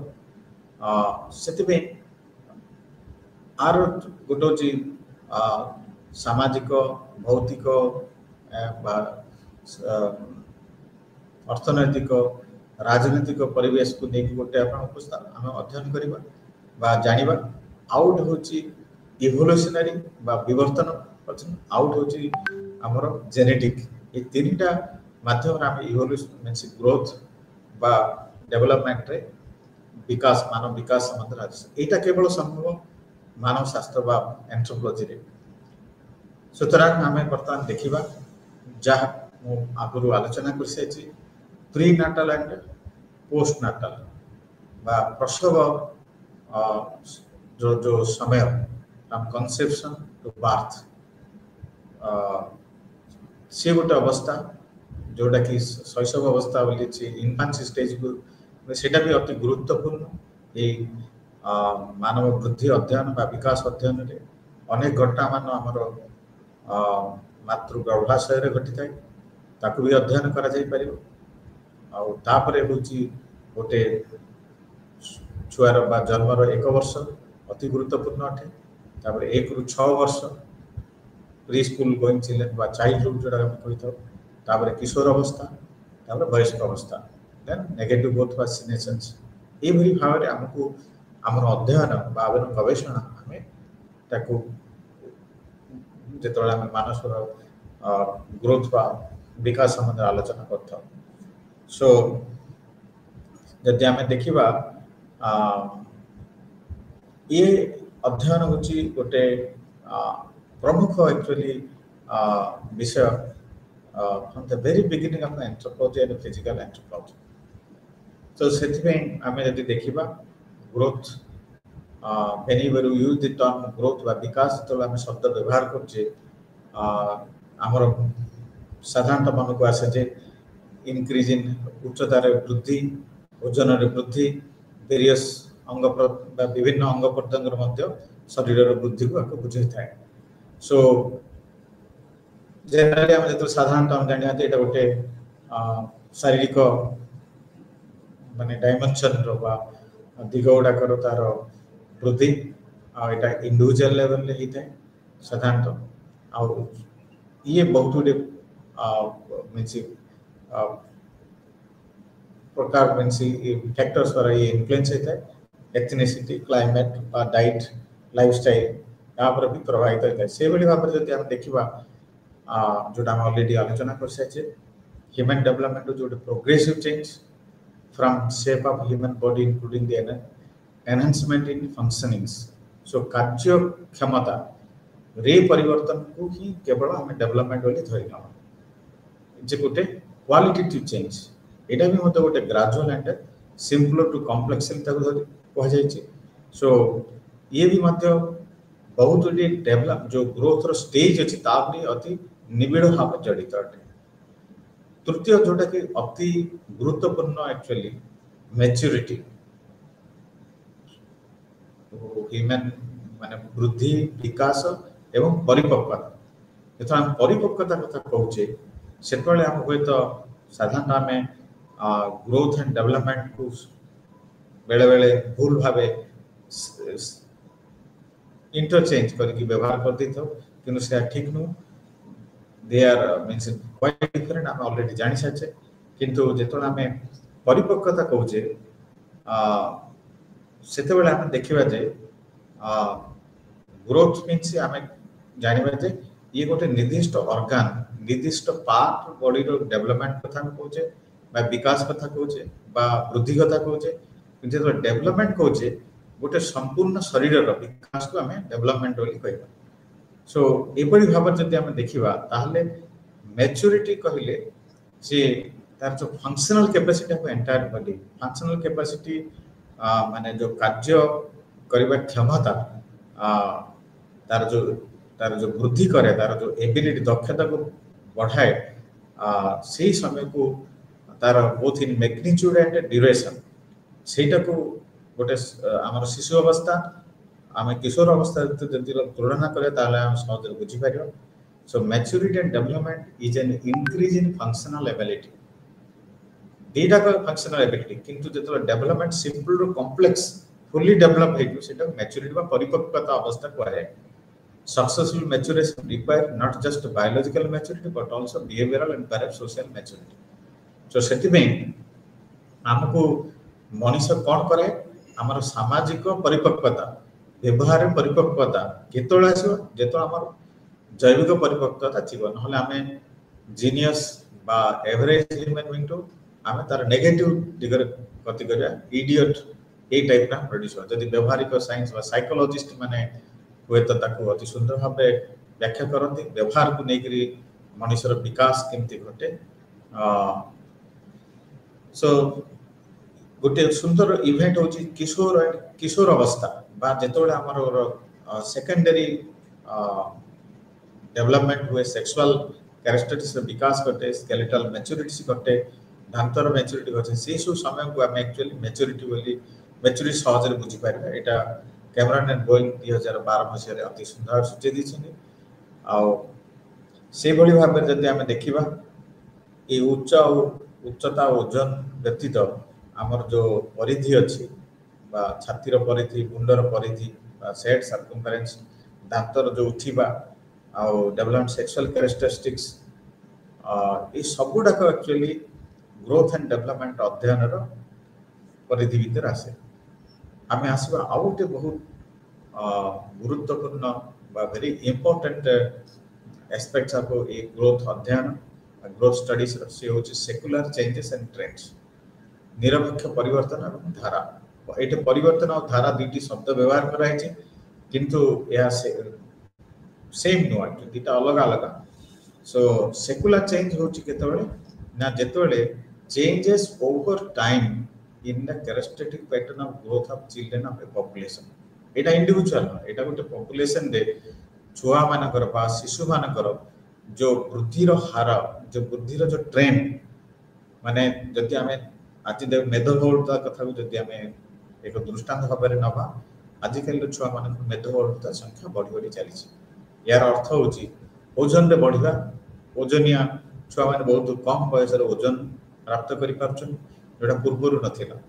सेते बे आर गोटो जी सामाजिक भौतिक बा अर्थनैतिक राजनीतिक परिवेश को देखि गोटे आपण अध्ययन करिबा बा जानिबा आउट होची इवोल्यूशनरी बा विवर्तन आउट होची हमर जेनेटिक ए तीनटा माध्यम हम इवोल्यूशन मींस ग्रोथ बा डेवलपमेंट रे विकास मानव विकास संबंध राज एटा केवल संभव मानव शास्त्र बा एंथ्रोपोलॉजी रे सुतरां हमें वर्तमान देखिबा जहा मु आगुरु आलोचना करसेछि prenatal and postnatal बा प्रसव जो जो समय फ्रॉम कंसेप्शन टू बर्थ से गोटे अवस्था जोटा कि शैशव अवस्था बोली इन्फांसी स्टेज को सेटा भी अति गुरुत्वपूर्ण ये मानव वृद्धि अध्ययन बा विकास अध्ययन रे अनेक घटना मान हमर मातृ गर्भाशय रे घटी थाए ताकू भी अध्ययन करा जाई परिबो आ तापरे होची गोटे छुआर बा जन्मर 1 वर्ष अति गुरुत्वपूर्ण अटे तापर 1 रु 6 वर्ष प्री स्कूल गोइंग चिल्ड्रन बा चाइल्डहुड जोडा हम कहितो तापर किशोर अवस्था तापर वयस्क अवस्था देन नेगेटिव ग्रोथ बा सिनेसेंस ए भरी भाव रे हमकु हमर अध्ययन बा आवेन गवेषणा हमें ताकू जेतोला हम मानसर ग्रोथ बा विकास संबंध आलोचना करथौ सो जदि हमें देखिबा ये अध्ययन होची गोटे प्रमुख एक्चुअली विषय from the very beginning of anthropology and physical anthropology तो सेति हमें जदि देखिबा growth whenever you use the term growth बा विकास तो हमें शब्द व्यवहार करछे हमर साधारणतः मन को आसे जे इंक्रीज इन उच्चता रे वृद्धि ओजन रे वृद्धि वेरियस अंग विभिन्न अंग प्रत्यंग मध्य शरीर वृद्धि को बुझे थाए सो जनरली हम जतो साधारणतः हम जानिया एटा गोटे शारीरिक माने डायमेंशन रो बा दिगोडा करो तार वृद्धि आ एटा इंडिविजुअल लेवल ले ही थाए साधारणतः आ ये बहुत गुडे मींस प्रकार मींस फैक्टर्स पर ये इन्फ्लुएंस होता है एथनिसिटी क्लाइमेट डाइट लाइफस्टाइल यहाँ पर भी प्रभावित होता है से भाव जब हम देखा जोटा आम अलरेडी आलोचना कर सारी ह्यूमन डेवलपमेंट जो progressive change from shape of human body including the enhancement in functionings so कार्य क्षमता रे परिवर्तन को ही केवल आम डेवलपमेंट बोली धरिना जे गोटे क्वालिटेटिव चेंज एटा भी मत गोटे gradual and simple to complex कह जाए सो ये भी मत बहुत गुटे डेवलप जो ग्रोथ रो स्टेज अच्छी तापरे अति निबिड़ भाव जड़ित अटे तृतीय जोटा कि अति गुरुत्वपूर्ण एक्चुअली मैच्योरिटी ह्यूमन माने वृद्धि विकास एवं परिपक्वता जो आम परिपक्वता कथा कहूचे से आम हे तो साधारण आम ग्रोथ एंड डेवलपमेंट को बेले बेले भूल भाव इंटरचेंज करके व्यवहार कर दी कि ठीक नुह they are means quite different आम ऑलरेडी जानी सारे किंतु जो आम परिपक्वता कहूचे से आम देखा जे ग्रोथ मीन्स आम जानवा जे ये गोटे निर्दिष्ट ऑर्गन निर्दिष्ट पार्ट बॉडी डेवलपमेंट कथा कहूचे विकास कथा कहूचे वृद्धि कथा कहूचे जो डेवलपमेंट कहूचे गोटे संपूर्ण शरीर विकास को आम डेवलपमेंट बोली कहवा सो एपरी भाव जब आम देखा ताहले मैच्योरिटी कहले सी तार जो functional capacity of entire body functional capacity माने जो कार्य करबा क्षमता तार जो वृद्धि करे तार जो एबिलिटी दक्षता को बढ़ाए से समय को तार both in magnitude and duration सेटा को गोटे आम शिशु अवस्था आम किशोर अवस्था जब तुलना करें सहज बुझीपर so maturity and development is an increase in functional ability दीटा फंक्शनल एबिलिटी किंतु जो डेवलपमेंट सिंपल रो कॉम्प्लेक्स फुली डेवलप हो मैच्योरिटी परिपक्वता अवस्था कहुए successful maturation require not just biological maturity but also behavioural and perhaps social maturity so सेति आमको मनीष कौन करे आमर सामाजिक परिपक्वता व्यवहार परिपक्वता केतोले आसो जेतो आमर जैविक परिपक्वता थिबो नहले आमे जीनियस बा एवरेज ह्यूमन बीइंग टू आमे तार नेगेटिव दिगरे गति करिया इडियट ए टाइप ना प्रोड्यूस हो जदि व्यवहारिक साइंस बा साइकोलॉजिस्ट माने हुए तो ताको अति सुंदर भाव व्याख्या करते व्यवहार को लेकर मनुष्यर विकास केमती घटे सो गोटे सुंदर इवेंट होची किशोर अवस्था बा जेतोले हमर सेकेंडरी डेवलपमेंट हुए सेक्सुअल कैरेक्टरिस्टिक्स विकास घटे स्केलेटल मैच्योरिटी घटे दांतर मैच्योरिटी घटे से सब समय को आम एक्चुअली मैच्योरिटी बोली मैच्योरिटी सहज बुझी पारे एटा कैमरन एंड बोइंग 2012 मसीह अति सुंदर सूची दी से भाव में जब आम देखा ये उच्चता ओजन व्यतीत आमर जो परिधि अच्छी छातीर परिधि मुंडर परिधि सेट सर्कमफेरेंस दांतर जो उठा डेवलपमेंट सेक्सुअल कैरेक्टरिस्टिक्स ये सबुडाक एक्चुअली ग्रोथ एंड डेवलपमेंट अध्ययन परिधि भीतर आसे आम आसवा आउ गोटे बहुत गुरुत्वपूर्ण very important aspects of a growth अध्ययन ग्रोथ स्टडीज से होची सेक्युलर चेंजेस एंड ट्रेंड्स निरपेक्ष परिवर्तन और धारा ये परिवर्तन और धारा दुईटी शब्द व्यवहार कराई किंतु यह सेम नुआ दुईटा अलग अलग सो सेक्युलर चेंज होची केतबेले ना जेतबेले changes over time in the characteristic pattern of growth of children of a population एटा इंडिविजुअल एटा गोटे पॉपुलेशन दे छुआ मानकर बा शिशु मानकर जो वृद्धिर हार जो वृद्धिर जो ट्रेंड माने जदि आमे आज मेदबहुलता कथा को जदि आमे एक दृष्टांत भाव में नवा आजिकल छुआ मान मेदबहुलता संख्या बढ़ी बढ़ी चली यार अर्थ होची ओजन रे बढ़िया ओजनिया छुआ मान बहुत कम बयस ओजन प्राप्त करि पारछन जोटा पूर्व नथिला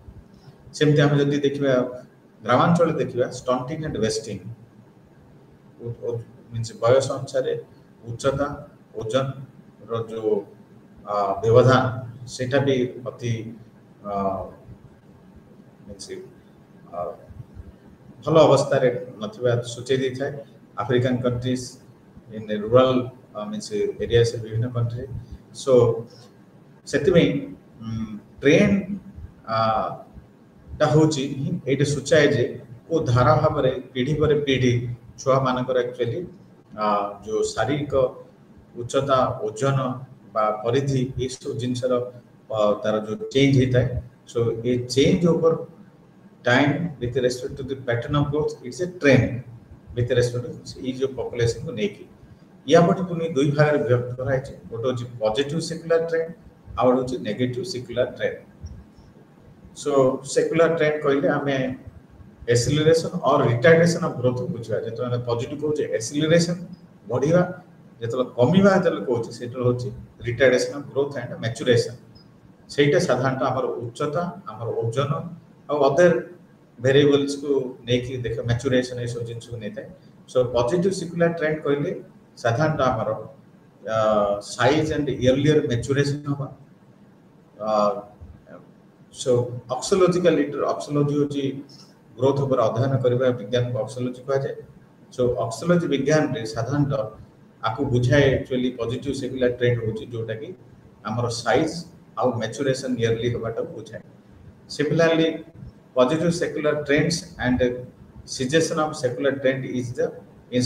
सेमती आमे जदि देखिबा ग्रामांचल देखिबा स्टंटिंग एंड वेस्टिंग मीन्स बयस अनुसार उच्चता ओजन रो जो व्यवधान सेटा भी अति भल अवस्था नथिबा सूचे दी थाए African countries in rural means area से विभिन्न कंट्री सो से ट्रेंड टा होची एटे सूचाए जे को धारा भाव पीढ़ी पर पीढ़ी छुआ मानकर एक्चुअली जो शारीरिक उच्चता ओजन बा परिधि ये सब जिनसर तार जो चेंज होता है सो ये change over time with respect to the pattern of growth it's a trend with respect to ये जो पॉपुलेशन को लेके या बड़ी पुनी दुई भाग रे विभक्त कराई छै गोटे होची पॉजिटिव सेक्युलर ट्रेंड और होची negative secular trend so secular trend कहले हमें एक्सेलरेशन और रिटार्डेशन ऑफ ग्रोथ बुझा जेतो हम पॉजिटिव कहू छै एक्सेलरेशन बढ़िया जेतो कमीवा जेतो कहू छै सेतो होची retardation of growth and maturation सेटा साधारणतः हमर उच्चता हमर ओजन और अदर वेरिएबल्स को नेकी देख मैच्योरेशन ए सब जिंस को नेता सो पॉजिटिव सेक्युलर ट्रेंड कहले साधारणतः हमर साइज एंड अर्लियर मैच्योरेशन होबा सो ऑक्सोलॉजिकल ऑक्सोलॉजी होची ग्रोथ पर अध्ययन करबा विज्ञान को ऑक्सोलॉजी कहा जाए सो ऑक्सोलॉजी विज्ञान रे साधारणतः आकु बुझाए एक्चुअली पॉजिटिव सेक्युलर ट्रेंड होची जोटा कि हमर साइज और मैच्योरेशन ईयरली होबाटा बुझाए similarly positive secular trends and cessation of secular trend is the in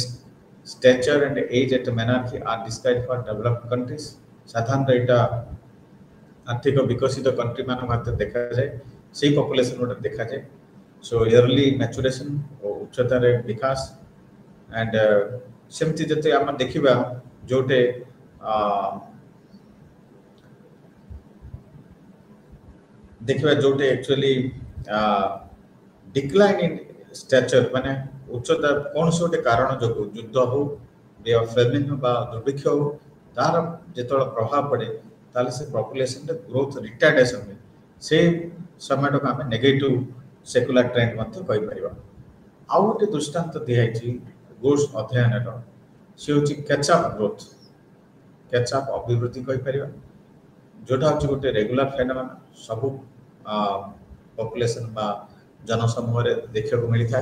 stature and age at monarchy are described for developed countries साधारणतः एटा आर्थिक विकसित कंट्री मान मात्र देखा जाए सही पॉपुलेशन गोटे देखा जाए सो ईयरली मैच्योरेशन और उच्चता रे विकास एंड सेमती जते हम देखिबा जोटे देखिबा Jote actually decline in stature माने उच्चता कौन से गोटे कारण जो युद्ध हो या फेमिन बा दुर्भिक्ष हो तार जेतोल प्रभाव पड़े ताले से पॉपुलेशन रे ग्रोथ रिटार्डेशन में से समय को हम नेगेटिव सेक्युलर ट्रेंड मत कहि परिबा आउ गोटे दृष्टांत दिया गोस अध्ययन रो से होची कैचअप ग्रोथ कैचअप अभिवृद्धि कहि परिबा जोटा होची गोटे रेगुलर फेनोमेना सब पॉपुलेशन बा जनसमूह रे देखा को मिली था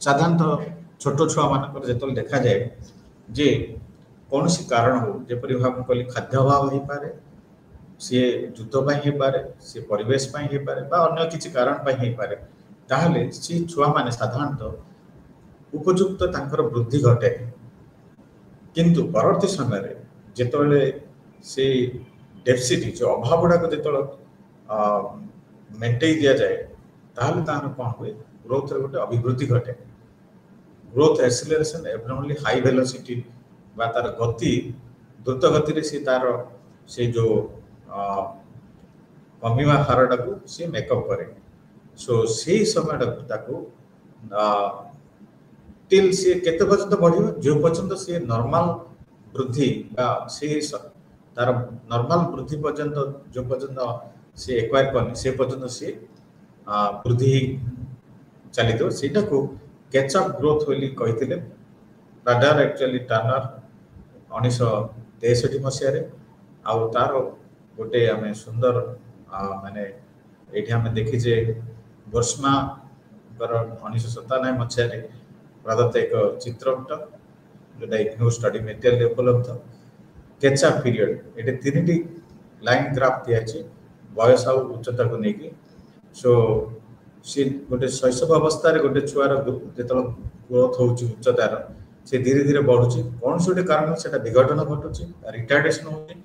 साधारणतः छोट छुआ मान जेतल देखा जाए जे कौन सी कारण हो जेपरि भाव कहली खाद्य अभाव हो पारे सी युद्ध पाई हो पारे सी परिवेश पाई हो पारे बा अन्य किछि कारण पाई हो पारे ताहले सी छुआ माने साधारणतः उपयुक्त तांकर वृद्धि घटे किंतु परवर्ती समय रे जेतले से डेफिसिट जो अभाव गुडा को जेतल मेंटेन दिया जाए ताहले ताहन कोन होय ग्रोथ रे गोटे अभिवृद्धि घटे growth acceleration abnormally high velocity बा तार गति द्रुत गति रे से तार से जो कमीवा हारडा को से मेकअप करे सो से समय ताको टिल से केते पर्यंत बढ़ियो जो पर्यंत से नॉर्मल वृद्धि बा से तार नॉर्मल वृद्धि पर्यंत जो पर्यंत से एक्वायर करनी से पर्यंत से वृद्धि चलित सेटा को कैचअप ग्रोथ बोली कहिथिले राडार एक्चुअली टर्नर 1963 मसिया रे आ तार गोटे हमें सुंदर माने एठी हमें देखि जे वर्षमा कर 1997 मसिया रे प्रदत्त एक चित्रपट जोटा इग्नू स्टडी मटेरियल उपलब्ध कैचअप पीरियड एटे तीनटी लाइन ग्राफ दिया छै बयस आ उच्चता को नेकी सो सी गोटे शैशव अवस्था रे गोटे छुआर जेतल ग्रोथ होउची उच्चतार से धीरे धीरे बढ़ुची कौन से गोटे कारण सेटा विघटन घटुची रिटार्डेशन होउची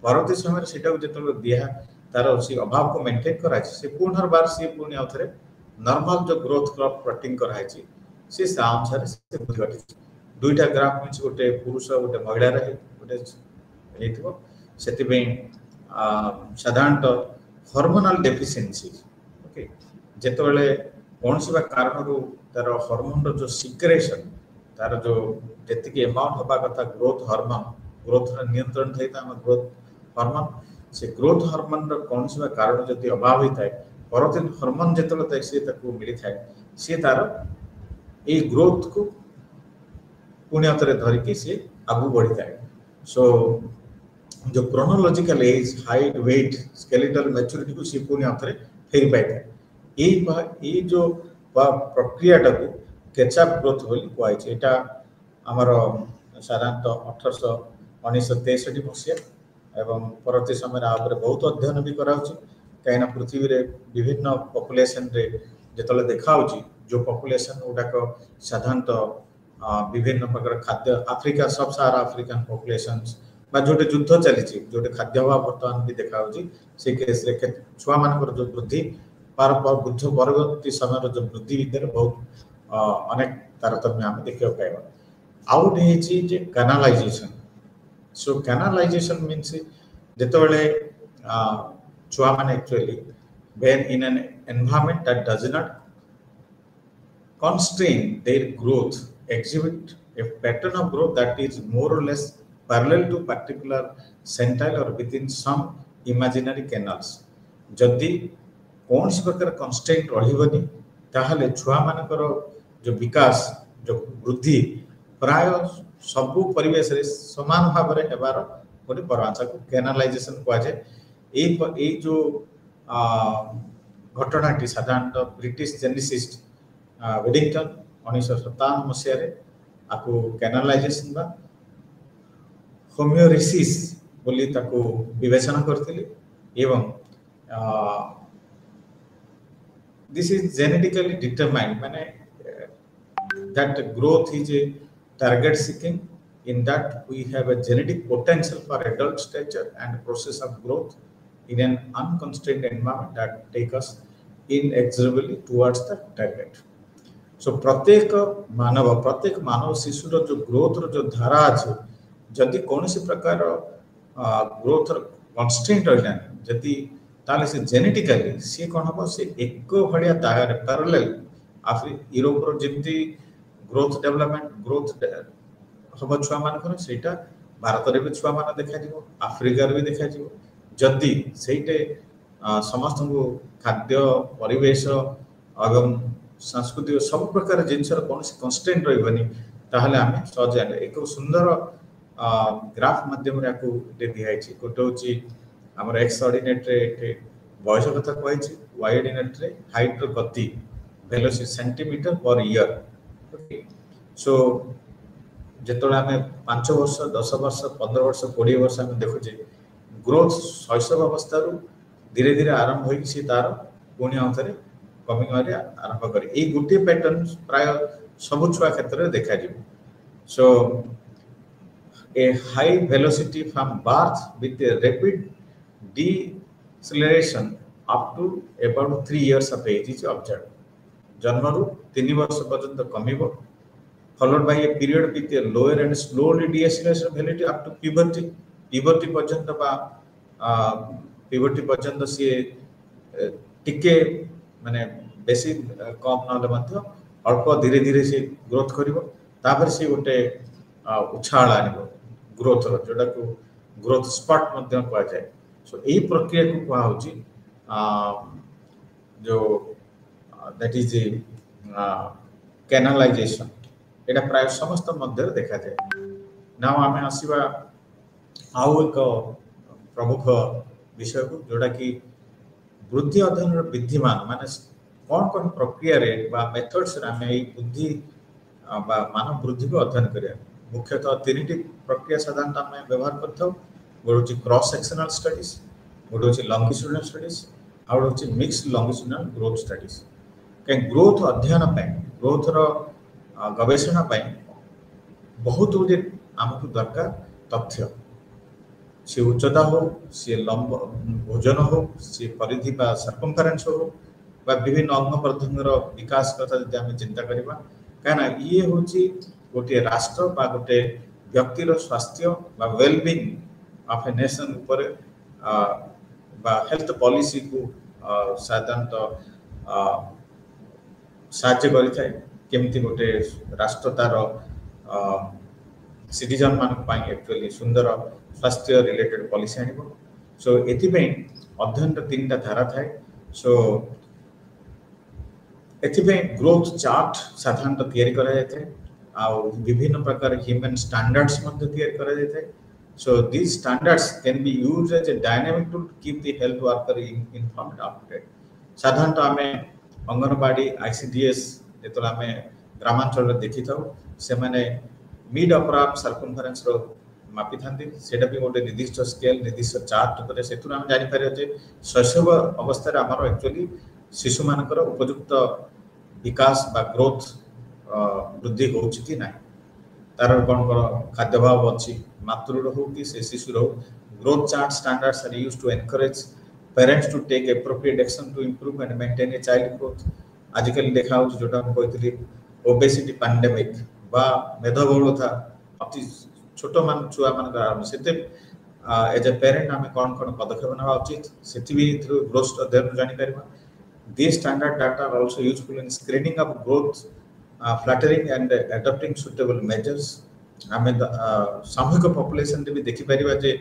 परवर्ती समय सेटा को जेतल दिया तार सी अभाव को मेंटेन कराई से पुनर्बार से पुनी आउथरे नॉर्मल जो ग्रोथ क्रॉप प्लॉटिंग कराई छी से अनुसार से घटी दुईटा ग्राफ में गोटे पुरुष गोटे महिला रहे गोटे हेतु सेति पे साधारणतः हार्मोनल डेफिशिएंसी ओके जेतबेले कौन सी कारण रो तार हार्मोन रो जो सिक्रेशन तार जो जेतिकी अमाउंट होबा कथा ग्रोथ हार्मोन ग्रोथ रा नियंत्रण थई ता ग्रोथ हार्मोन से ग्रोथ हार्मोन रो कौन सी कारण जति अभाव होता है परवर्ती हार्मोन जेतबेले तक से ताको मिली थाए से तार ए ग्रोथ को पुण्यतरे धरिकी से आगु बढ़ी थाए सो जो chronological age height weight skeletal maturity को सी पुण्यतरे फेरी पाई थाए ए जो प्रक्रियाटा को कैचअप ग्रोथ बोली कहै छै एटा हमर साधारणतः 1863 मसीहा एवं परवर्ती समय बहुत अध्ययन भी कराउछि कहीं पृथ्वी रे विभिन्न पॉपुलेशन रे जेतले देखाउछि जो पॉपुलेशन गुडाक साधारणतः विभिन्न प्रकार खाद्य आफ्रिका सब सारा अफ्रिकन पॉपुलेशंस बा जोटे युद्ध चली जोटे खाद्य अभाव बर्तमान भी देखाउछि से केस रे छुआ मानकर जो वृद्धि बुद्ध परवर्ती समय जो वृद्धि भितर बहुत अनेक तारतम्य आम देखा पाइबा आउट जे कैनालाइजेशन सो कैनालाइजेशन मीन्स जेतबेले छुआ माने actually when in an environment that does not constrain their growth exhibit a pattern of growth that is more or less parallel to particular centile or within some imaginary canals जदि कौन सी प्रकार constraint रहिबनी ताहले छुआ मानकर जो विकास जो वृद्धि प्राय सबु परिवेश रे समान भाव रे हेबार गोटे परवांचा को कैनालाइजेशन कह जाए ए जो घटनाटी साधारणतः ब्रिटिश जेनेसिस्ट वेडिंगटन 1957 मसीह रे आपको कैनालाइजेशन बा होमियोरिसिस बोली ताको विवेचना करथिले एवं this is genetically determined माने that growth is a target seeking in that we have a genetic potential for adult stature and process of growth in an unconstrained environment that take us inexorably towards the target so प्रत्येक मानव शिशुर जो growth रो जो धारा अछि जदि कोनोसी प्रकार growth constraint रहला जदि ताले से जेनेटिकली सी कोन हो से एक भलिया दायर पैरेलल यूरोप रो जेमती ग्रोथ डेवलपमेंट ग्रोथ हम छुआ मान सेटा भारत रे भी छुआ मान देखा जीवो अफ्रीका रे भी देखा जीवो जदि सेटे समस्त को खाद्य परिवेश एवं संस्कृति सब प्रकार जिनसर कौन कंस्ट्रेंट रहिबनी ताहले आमे सहज एक सुंदर ग्राफ माध्यम रे को दिया छि कोटो छि हमर एक्स ऑर्डिनेट रे बयस कथा कहछि वाई ऑर्डिनेट रे हाइट रो गति velocity centimetre per year so जेतोला हमें 5 वर्ष 10 वर्ष 15 वर्ष 20 वर्ष हम देखु जे ग्रोथ शैशव अवस्था रो धीरे धीरे आरंभ होई सी तार पुणी अंतरे कमिंग मारे आरंभ करी ए गुटी पैटर्न प्राय सब छुआ क्षेत्र रे देखा जिवो सो a high velocity from birth with a rapid deceleration up to about 3 years of age is observed. जन्मरु 3 वर्ष पर्यंत कमिबो followed by a period with a lower and slowly deceleration velocity up to puberty पर्यंत बा puberty पर्यंत से टिके माने बेसी कम नले मध्य अल्प धीरे धीरे से ग्रोथ करिवो तापर से गोटे उछाळ आनिबो ग्रोथ रो जोटा को ग्रोथ स्पॉट मध्य कहा जाए सो एही प्रक्रिया को कहा होची जो दैट इज कैनालाइजेशन एटा प्राय समस्त मध्य देखा जाए नाउ आमे आसीबा आउ एक प्रमुख विषय को जोटा कि वृद्धि अध्ययन विद्यमान माने कौन प्रक्रिया रे बा मेथड्स रे आमे एही बुद्धि बा मानव वृद्धि को अध्ययन करिया मुख्यतः 3टी प्रक्रिया साधारणतः आम व्यवहार करते गोटे क्रॉस सेक्शनल स्टडीज गोटे लॉन्गिट्यूडिनल स्टडीज आउ गोटे मिक्स लॉन्गिट्यूडिनल ग्रोथ स्टडीज कहीं ग्रोथ अध्ययन ग्रोथ गवेषणा बहुत गुटे आमको दरकार तथ्य सी उच्चता हो सी लंब भोजन हो सी परिधि बा सर्कमफरेन्स हो बा विभिन्न अंग प्रत्यंगर विकास कथा जदि आम चिंता करबा काना ये होची गोटे राष्ट्र बा गोटे व्यक्तिर स्वास्थ्य बा वेलबीइंग ऑफ ए नेशन ऊपर बा हेल्थ पॉलिसी को साधारणतः साहाय्य करि थाए केमती गोटे राष्ट्र तार सिटीजन मान पाई एक्चुअली सुंदर स्वास्थ्य रिलेटेड पॉलिसी आनिबो सो एथि पे अध्ययन 3टा धारा थाए सो एथि पे ग्रोथ चार्ट साधारणतः तैयारी करा जाय विभिन्न प्रकार ह्यूमन स्टैंडर्ड्स मध्य तैयार करा जाय so these standards can be used as a dynamic tool to keep the health worker informed update साधारणतः हमें अंगनवाड़ी आईसीडीएस जेतला हमें ग्रामांचल देखि थाउ से माने मिड अपर आर्म सर्कमफरेन्स रो मापी थांती सेटा भी गोटे निर्दिष्ट स्केल निर्दिष्ट चार्ट उपरे सेतु हम जानि पारे जे शैशव अवस्था रे हमर एक्चुअली शिशु मानकर उपयुक्त विकास बा ग्रोथ वृद्धि होउछि कि नाही तार कोन खाद्यभाव अच्छी मातृ हो कि से शिशु रो growth chart standards are used to encourage parents to take appropriate action to improve and maintain a child growth आजिकल देखा हो जोटा हम कहतली ओबेसिटी पैंडेमिक बा मेधबहुलता अति छोट मान छुआ मान सेते एज ए पेरेंट आम कौन कौन पदक्षेप ना उचित से ग्रोथ अध्ययन जानी पारिबा this standard data are also useful in screening of growth flattering and adopting suitable measures आम सामूहिक पॉपुलेशन भी देखि पारिबा जे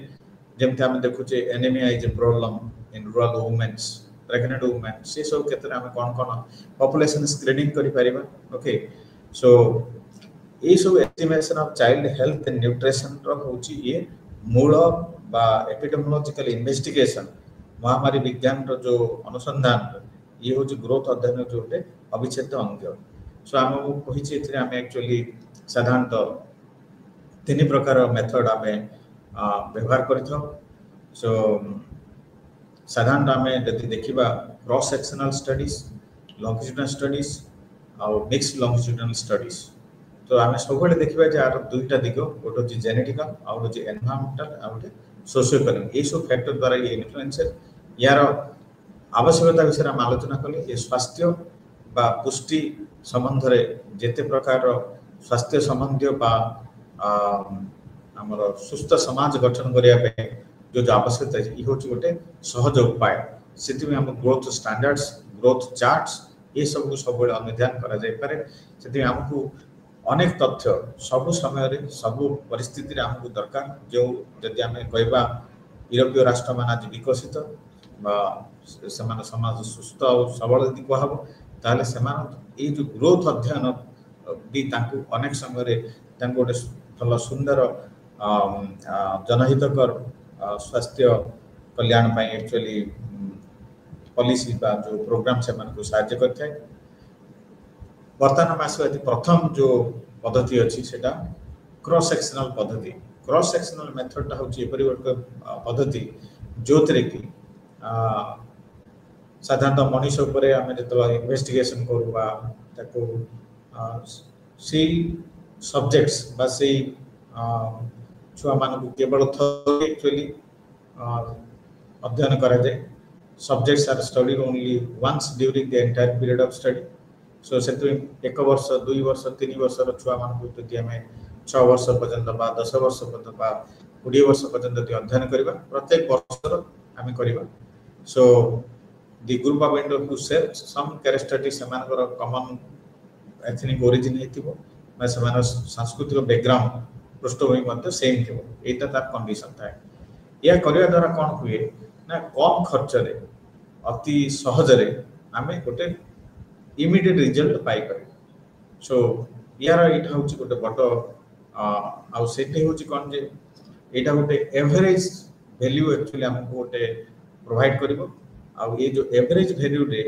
जेमते आम देखुचे anaemia is a problem in rural womens pregnant women से सब क्षेत्र में कौन कौन पॉपुलेशन स्क्रीनिंग करि पारिबा ओके सो ये सब estimation of child health and nutrition रो होची ये मूल बा एपिडेमियोलॉजिकल इन्वेस्टिगेशन महामारी विज्ञान रो जो अनुसंधान ये होची ग्रोथ अध्ययन जो होते अविच्छेद्य अंग सो आम कहि छि एथिरे आम एक्चुअली साधारणतः तीन प्रकार मेथड आम व्यवहार करिथौ सो साधारणतः आम यदि देखिबा cross sectional studies longitudinal studies और मिक्स्ड लॉन्गिट्यूडिनल स्टडीज तो आम सब देखा जे आर दुईटा दिग गोटे हूँ जेनेटिकल आउ हूँ एनवायरमेंटल आउ गोटे सोशियो इकोनॉमिक ये सब फैक्टर द्वारा ये इन्फ्लुएंसर यार आवश्यकता विषय में आलोचना कले ये स्वास्थ्य बा पुष्टि संबंध में जेते प्रकार स्वास्थ्य संबंधी बा आमर सुस्थ समाज गठन करने जो आवश्यकता ये हूँ गोटे सहज उपाय से आम ग्रोथ स्टैंडर्ड्स ग्रोथ चार्ट्स ये सब सब अनुध्यान करें आमको अनेक तथ्य सब समय सब परिस्थिति आमको दरकार जो जदि आम कहवा यूरोपीय राष्ट्र मान आज विकसित समाज सुस्थ और सबल यदि कहब ताले ये जो ग्रोथ अध्ययन भी अनेक समय गोटे भल सुंदर जनहितकर स्वास्थ्य कल्याण एक्चुअली पॉलिसी बा जो प्रोग्राम से साहाय्य करते बर्तमान आस प्रथम जो पद्धति अच्छी सेटा क्रॉस सेक्शनल पद्धति क्रॉस सेक्शनल मेथडटा हूँ गोटे पद्धति जो थे कि साधारणतः मनीष उपर आम जो इन्वेस्टिगेशन करूँ से सब्जेक्ट्स बा से छुआ मान केवल एक्चुअली अध्ययन करा जाए subjects are studied only once during the entire period of study so से एक वर्ष 2 वर्ष 3 वर्ष छुआ मान यदि आम 6 वर्ष पर्यंत 10 वर्ष पर्यंत 20 वर्ष पर्यंत अध्ययन करवा प्रत्येक वर्ष आम करवा so the group of individuals share some characteristics सेमानकर कॉमन एथनिक ओरिजिन हेतिबो सांस्कृतिक बैकग्राउंड पृष्ठभूमि सेम थी यहाँ तार कंडीशन थाए या करने द्वारा कौन हुए ना कम खर्च रे अति सहजरे आम गोटे इमिडिएट रिजल्ट पाई पार सो यार यहाँ हूँ गोटे बड़ आठी हूँ कौन जे यहाँ गोटे एवरेज वैल्यू एक्चुअली आमको गोटे प्रोवाइड कर ये जो एवरेज वैल्यू रे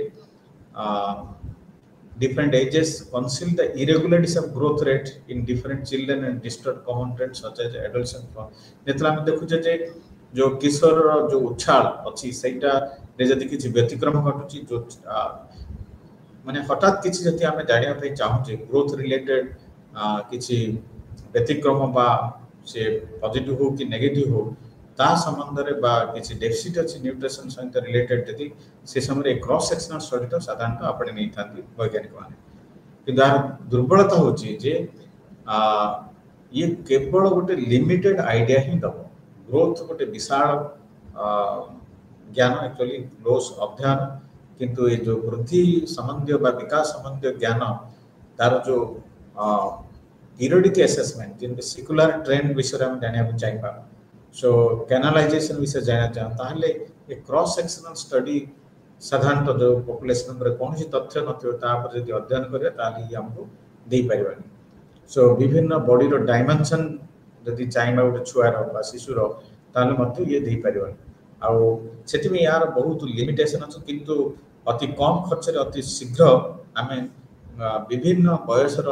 different ages conceal the irregularities of growth rate in different children and distort common trends such as adolescent नेतला में देखुचे जे जो किशोर जो उछाल अछि सेटा रे जदि किछि व्यतिक्रम घटुची जो माने हठात किछि जति हमें जानिया पई चाहू जे ग्रोथ रिलेटेड किछि व्यतिक्रम बा से पॉजिटिव हो कि नेगेटिव हो ता संबंध रे बा किछि डेफिसिट अछि न्यूट्रिशन सहित रिलेटेड यदि से समय क्रॉस सेक्शनल स्टडी तो साधारणतः आपणे नहीं थांती वैज्ञानिक माने किंतु दुर्बलता होची जे ये केवल गोटे लिमिटेड आइडिया ही दब ग्रोथ गोटे विशाल ज्ञान एक्चुअली लोस अध्ययन किंतु ये जो वृद्धि संबंधी बा विकास संबंधी ज्ञान तार जो पीरियडिक असेसमेंट जिनके सिकुलर ट्रेंड विषय हम जानिया चाहिए सो कैनालाइजेशन विषय जाना चाहता है ये क्रॉस सेक्शनल स्टडी साधारणतः जो पॉपुलेशन पर कौन सी तथ्य नथिबो यदि अध्ययन करिया ताली हमको दे परिबानी सो विभिन्न बॉडी रो डायमेंशन यदि चाहिबा गोटे छुआर बा शिशुर ताले मते ये दे परिबानी आउ सेति में यार बहुत लिमिटेशन अछि किंतु अति कम खर्च रे अति शीघ्र आमे विभिन्न बयसर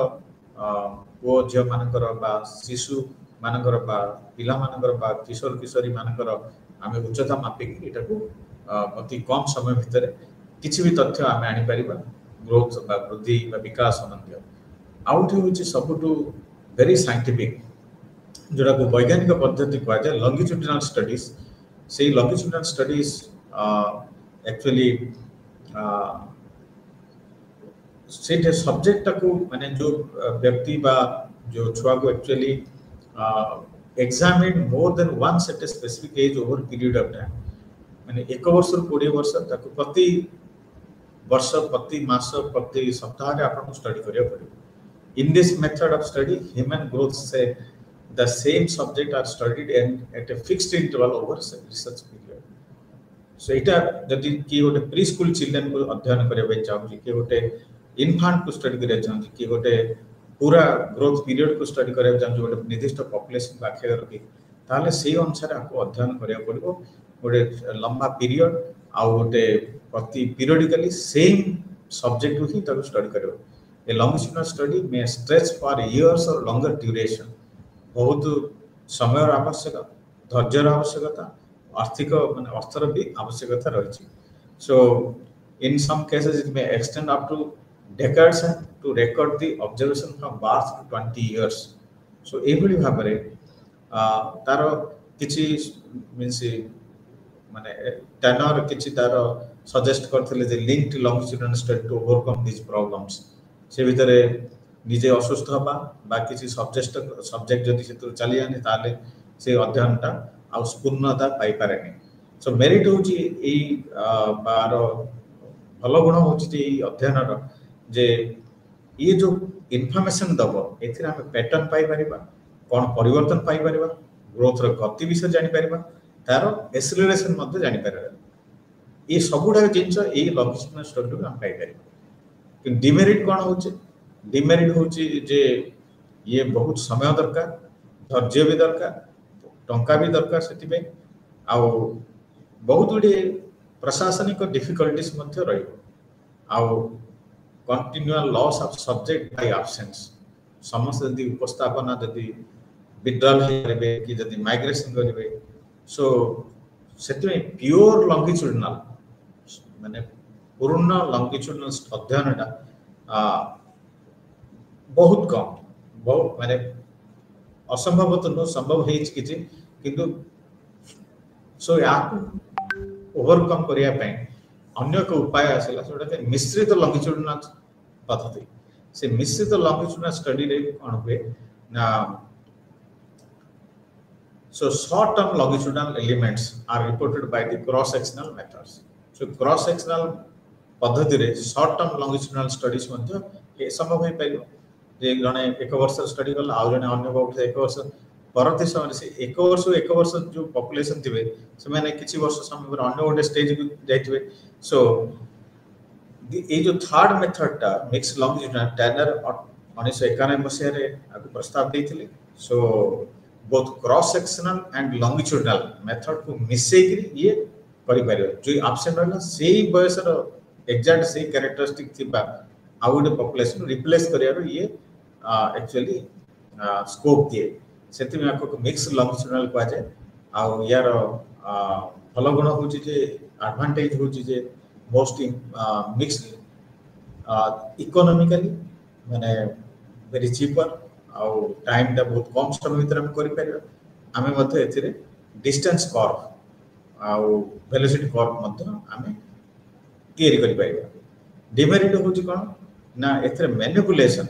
पुओ झील मानकर बा शिशु मानकर बा पिला मानकर बा किशोर किशोरी मानकर आमे उच्चता मापिक एटा को अति कम समय भितर किछि भी तथ्य आमे आनी परिबा ग्रोथ बा वृद्धि बा विकास संबंधी आउट होछि सबटु वेरी साइंटिफिक जोड़ा को वैज्ञानिक पद्धति कहा जाए लॉन्गिट्यूडिनल स्टडीज से लॉन्गिट्यूडिनल स्टडीज एक्चुअली से सब्जेक्ट को माने जो व्यक्ति बा जो छुआ को actually examine more than once at a specific age over period of time माने 1 वर्ष 20 वर्ष ताको प्रति वर्ष प्रति मास प्रति सप्ताह रे आपन स्टडी करिया पड़े in this method of study human growth से the same subject are studied and at a fixed interval over research period. So इटा जदि कि गोटे प्री स्कूल चिल्ड्रन को अध्ययन करबे चाहू कि गोटे इन्फांट को स्टडी करे चाहू कि गोटे पूरा ग्रोथ पीरियड को स्टडी करे चाहू गोटे निर्दिष्ट पॉपुलेशन बाखे रखी ताले सेही अनुसार आपको अध्ययन करिया पड़िबो गोटे लंबा पीरियड आ गोटे प्रति पीरियडिकली सेम सब्जेक्ट ही ताको स्टडी करबो a longitudinal study may stretch for years or longer duration बहुत समय आवश्यक धैर्यर आवश्यकता आर्थिक माने अर्थर भी आवश्यकता रही so in some cases it may extend up to decades to record the observation from birth to 20 years so एभली भाबरे तार किछि मींस माने टेनर किछि तार सजेस्ट करथिले जे linked longitudinal study to overcome this problems से भितरे निजे असुस्थ हबा बा किछि सब्जेक्ट जदि से चली जाने ताले से अध्ययनटा आ पूर्णता पाई पारेनी सो मेरिट होची ए बार भलो गुण होची जे अध्ययन रो जे ये जो इन्फॉर्मेशन दबो एथिरा हम पैटर्न पाई परिबा कोन परिवर्तन पाई परिबा ग्रोथ रो गति विषय जानि परिबा तारो एक्सेलरेशन मध्ये जानि परिबा ये सबुडा जिंस ए लॉन्गिट्यूडिनल स्टडी हम पाई परिबा कि डिमेरिट कोन होची डिमेरिट होची जे ये बहुत समय दरकार धैर्य भी दरकार टंका भी दरकार सेति पे आ बहुत गुडी प्रशासनिक डिफिकल्टीज मध्ये रहिबो a continual loss of subject by absence समस्त यदि उपस्थापना यदि विड्रॉल हेबे कि यदि माइग्रेशन करबे सो सेति प्योर लॉन्गिट्यूडिनल माने पूर्ण लॉन्गिट्यूडिनल अध्ययनटा बहुत कम बहुत माने असंभव तो न संभव है किछि किंतु सो या ओवरकम करिया पय अन्य को उपाय आसला सोडा के मिश्रित लॉन्गिट्यूडिनल पद्धति से मिश्रित लॉन्गिट्यूडिनल स्टडी रे कोन होए ना so short term longitudinal elements are reported by the cross sectional methods so cross sectional पद्धति रे शॉर्ट टर्म लॉन्गिट्यूडिनल स्टडीज मध्ये ए संभव है पाइलो जे जने 1 वर्ष स्टडी करला आ जने अन्य बहुत 1 वर्ष परते समय से 1 वर्ष जो पॉपुलेशन थिबे से माने किछि वर्ष समय पर अन्य ओडे स्टेज को जाइथिबे सो ए जो थर्ड मेथड टा मिक्स लॉन्गिट्यूडिनल टैनर 1991 मसिया रे आकु प्रस्ताव देथिले so both cross sectional and longitudinal method को मिसै करी ये करि पारियो जो एब्सेंट रहला सेही बयस रो एग्जैक्ट सेही कैरेक्टरिस्टिक थिबा आउट पॉपुलेशन रिप्लेस करियारो ये एक्चुअली स्कोप दिए सेति में आपको मिक्स लॉन्गिट्यूडिनल कहा जाए आ यार भलो गुण होची जे एडवांटेज होची जे मोस्ट मिक्स इकोनॉमिकली माने वेरी चीपर आ टाइम टा बहुत कम समय भीतर हम करि पारियो आमे मध्ये एथिरे डिस्टेंस कर्व आ वेलोसिटी कर्व मध्ये आमे तयारी करि पारियो डिमेरिट होची कोन ना एथिरे मैनिपुलेशन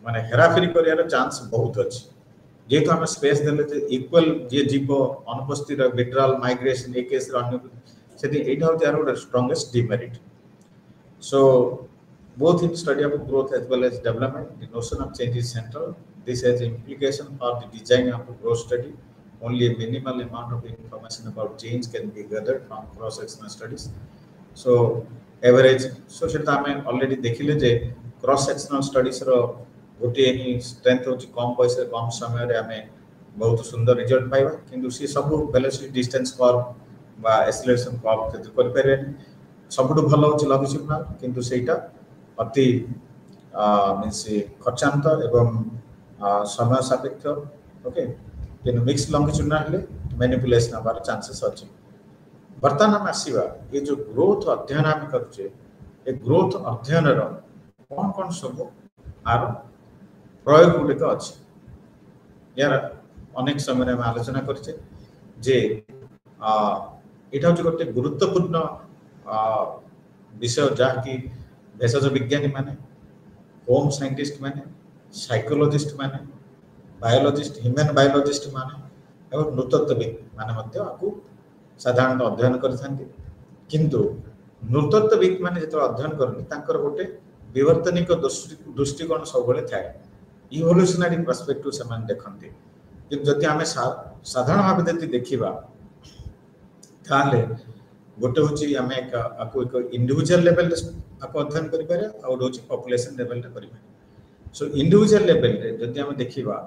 माने हेराफेरी करियार चांस बहुत अछि जेतो हम स्पेस देले जे इक्वल जे जीव अनुपस्थित विड्रॉल माइग्रेशन एक केस अन्य सेति एटा होती आरो strongest demerit so both in study of growth as well as development the notion of change is central this has implication for the design of the growth study only a minimal amount of information about change can be gathered from cross sectional studies so average so सेटा हम already देखिले जे cross sectional studies रो गोटे ही strength होची कम पैसा कम समय रे हमें बहुत सुंदर रिजल्ट पाइबा किंतु से सब वेलोसिटी डिस्टेंस कर्व बा एक्सेलरेशन कर्व के कर पारे सबटु भलो होची लॉन्गिट्यूडिनल किंतु सेटा अति मींस खर्चांत एवं समय सापेक्ष ओके कि मिक्स लंगिट्यूडिनल मैनिपुलेशन हबार चांसेस अच्छे बर्तमान आम आसवा ये जो ग्रोथ अध्ययन आम करुचे ए ग्रोथ अध्ययन कौन कौन सब आर प्रयोग गुड़िक अच्छे यार अनेक समय आम आलोचना करछे जे यहाँ हूँ गोटे गुरुत्वपूर्ण विषय जहाँकि भेषज विज्ञानी माने होम साइंटिस्ट माने साइकोलॉजिस्ट माने बायोलॉजिस्ट ह्यूमन बायोलॉजिस्ट माने और नृतत्वविद माने मध्य आपको साधारणतः अध्ययन करथांती किंतु नृतत्वविद माने जो अध्ययन करनी तांकर गोटे विवर्तनिक दृष्टिकोण सब बेले थाए इवोल्यूशनरी पर्सपेक्टिव से माने देखंती किंतु जति आमे साधारण भाव जति देखिबा ताले गोटे होची आमे एक इंडिविजुअल लेवल आपको अध्ययन करि पारे और होची पॉपुलेशन लेवल रे करि पारे सो इंडिविजुअल लेवल रे जति आमे देखिबा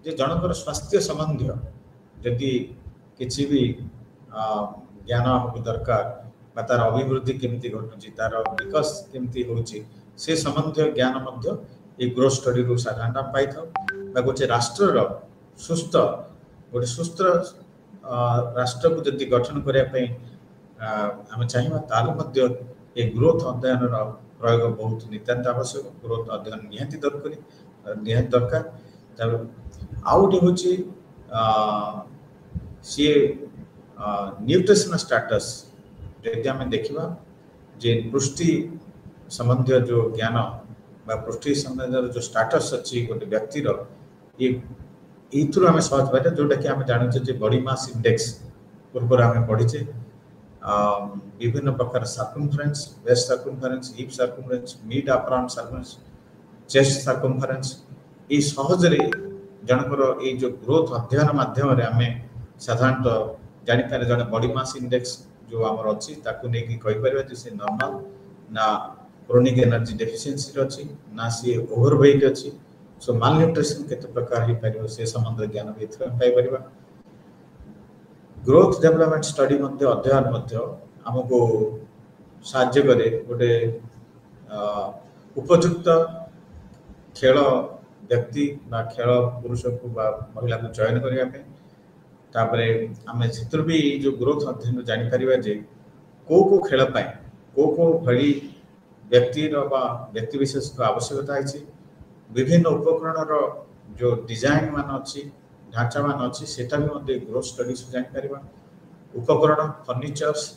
जे जनकर स्वास्थ्य संबंधी जति किछि भी ज्ञान हो दरकार बा तार अभिवृद्धि केमती घटुची तार विकास केमती होची से संबंधी ज्ञान मध्य ए ग्रोथ स्टडी रो साधारण पाई था बा गोटे राष्ट्र रो सुस्थ गोटे सुस्थ राष्ट्र को जति गठन करिया पई आमे चाहिबा ताल मध्य ए ग्रोथ अध्ययन रो प्रयोग बहुत नितांत आवश्यक ग्रोथ अध्ययन निहाती दरकार तब आउट होची सी न्यूट्रिशनल स्टेटस यदि आम देखा जे पुष्टि संबंधी जो ज्ञान बा पुष्टि संबंधी जो स्टेटस अच्छी गोटे व्यक्तिर ये आम सहज पारे जोटा कि आम जानूचे बॉडी मास इंडेक्स पूर्व आम पढ़ीचे विभिन्न प्रकार circumference waist circumference hip circumference mid upper circumference chest circumference ये सहजरे जनकर ये जो ग्रोथ अध्ययन माध्यम आम साधारणतः जापारे जन बॉडी मास इंडेक्स जो आमर अच्छी ताकू नहीं कहीपर से नॉर्मल ना क्रोनिक एनर्जी डेफिशिएंसी अच्छी ना सी ओवरवेट अच्छी सो माल न्यूट्रिशन केते प्रकार ही पारिबो से संबंध ज्ञान भी पाई परिबा ग्रोथ डेवलपमेंट स्टडी मध्य अध्ययन मध्य हमको साहाय्य करे गोटे उपयुक्त खेल व्यक्ति बा खेल पुरुष को बा महिला को चयन करिया पे तापरे आमे चित्र भी जो ग्रोथ अध्ययन जानि परिबा जे को खेल पाए को भली व्यक्ति बा व्यक्ति विशेष को आवश्यकता है विभिन्न उपकरण रो जो डिजाइन मान अच्छी ढांचा मान अच्छी सेटा भी मते ग्रोथ स्टडी से जानि परिबा उपकरण फर्नीचर्स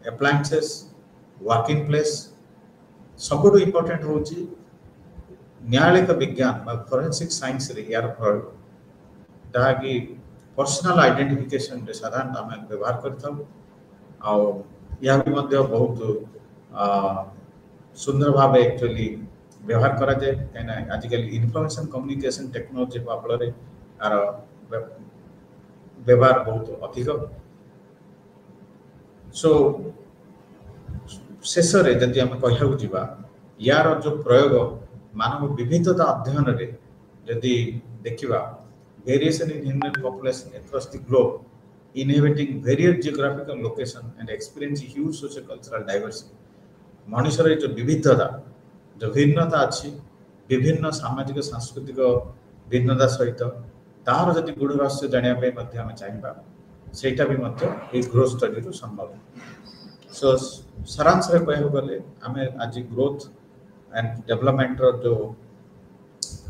एप्लायंसेस वर्किंग प्लेस सबुठ इम्पोर्टेंट होची न्यायालयिक विज्ञान बा फोरेंसिक साइंस रे यार प्रयोग ताकि पर्सनल आइडेंटिफिकेशन रे साधारण आम व्यवहार करता या भी मध्य बहुत सुंदर भाव एक्चुअली व्यवहार करा जाए कहीं आजिकल इनफॉरमेशन कम्युनिकेशन टेक्नोलॉजी फल यार व्यवहार बहुत अधिक सो शेष रे जदि आम कहू जीवा यार जो प्रयोग मानव विविधता अध्ययन रे जदि देखिबा variation in human population across the globe inhabiting various geographical location and experiencing huge socio-cultural diversity मनुष्यर जो विविधता जो भिन्नता अच्छी विभिन्न सामाजिक सांस्कृतिक भिन्नता सहित तार जदि गुड़ रहस्य जानापे आम चाहिए सेटा भी ग्रोथ स्टडी रू संभव सो सारांश कहू गले आम आज ग्रोथ एंड डेवलपमेंट जो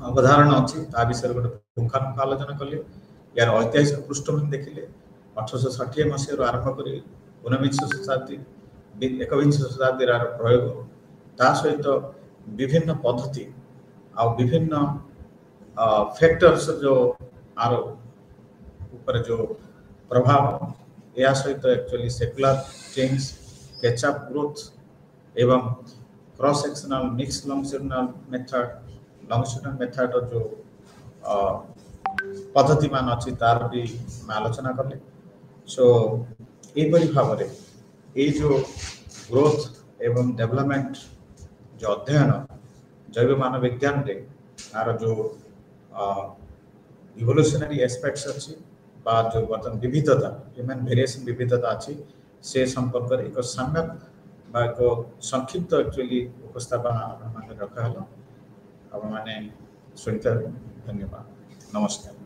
अवधारण अच्छी ता विषय गोटे पुंखानुपुंख आलोचना कले यार ऐतिहासिक पृष्ठभूमि देखिले 1860 मसीह आरंभ कर 19 शताब्दी 21 शताब्दी प्रयोग ता सहित विभिन्न पद्धति आ विभिन्न फैक्टर्स जो आर ऊपर जो प्रभाव या सहित actually secular change catch up growth एवं cross sectional mix longitudinal method जो पद्धति मान अच्छी तार भी आलोचना कले सो यही भाव में ये जो ग्रोथ एवं डेवलपमेंट जो अध्ययन जैव मान विज्ञान रे तार जो इवोल्यूशनरी एस्पेक्ट्स अच्छी बा जो बर्तमान विविधता ह्यूमन वेरिएशन विविधता अच्छी से संपर्क एक सम्यक बा एक संक्षिप्त एक्चुअली उपस्थापन रखा आप मैंने सुनते ଧନ୍ୟବାଦ, ନମସ୍କାର।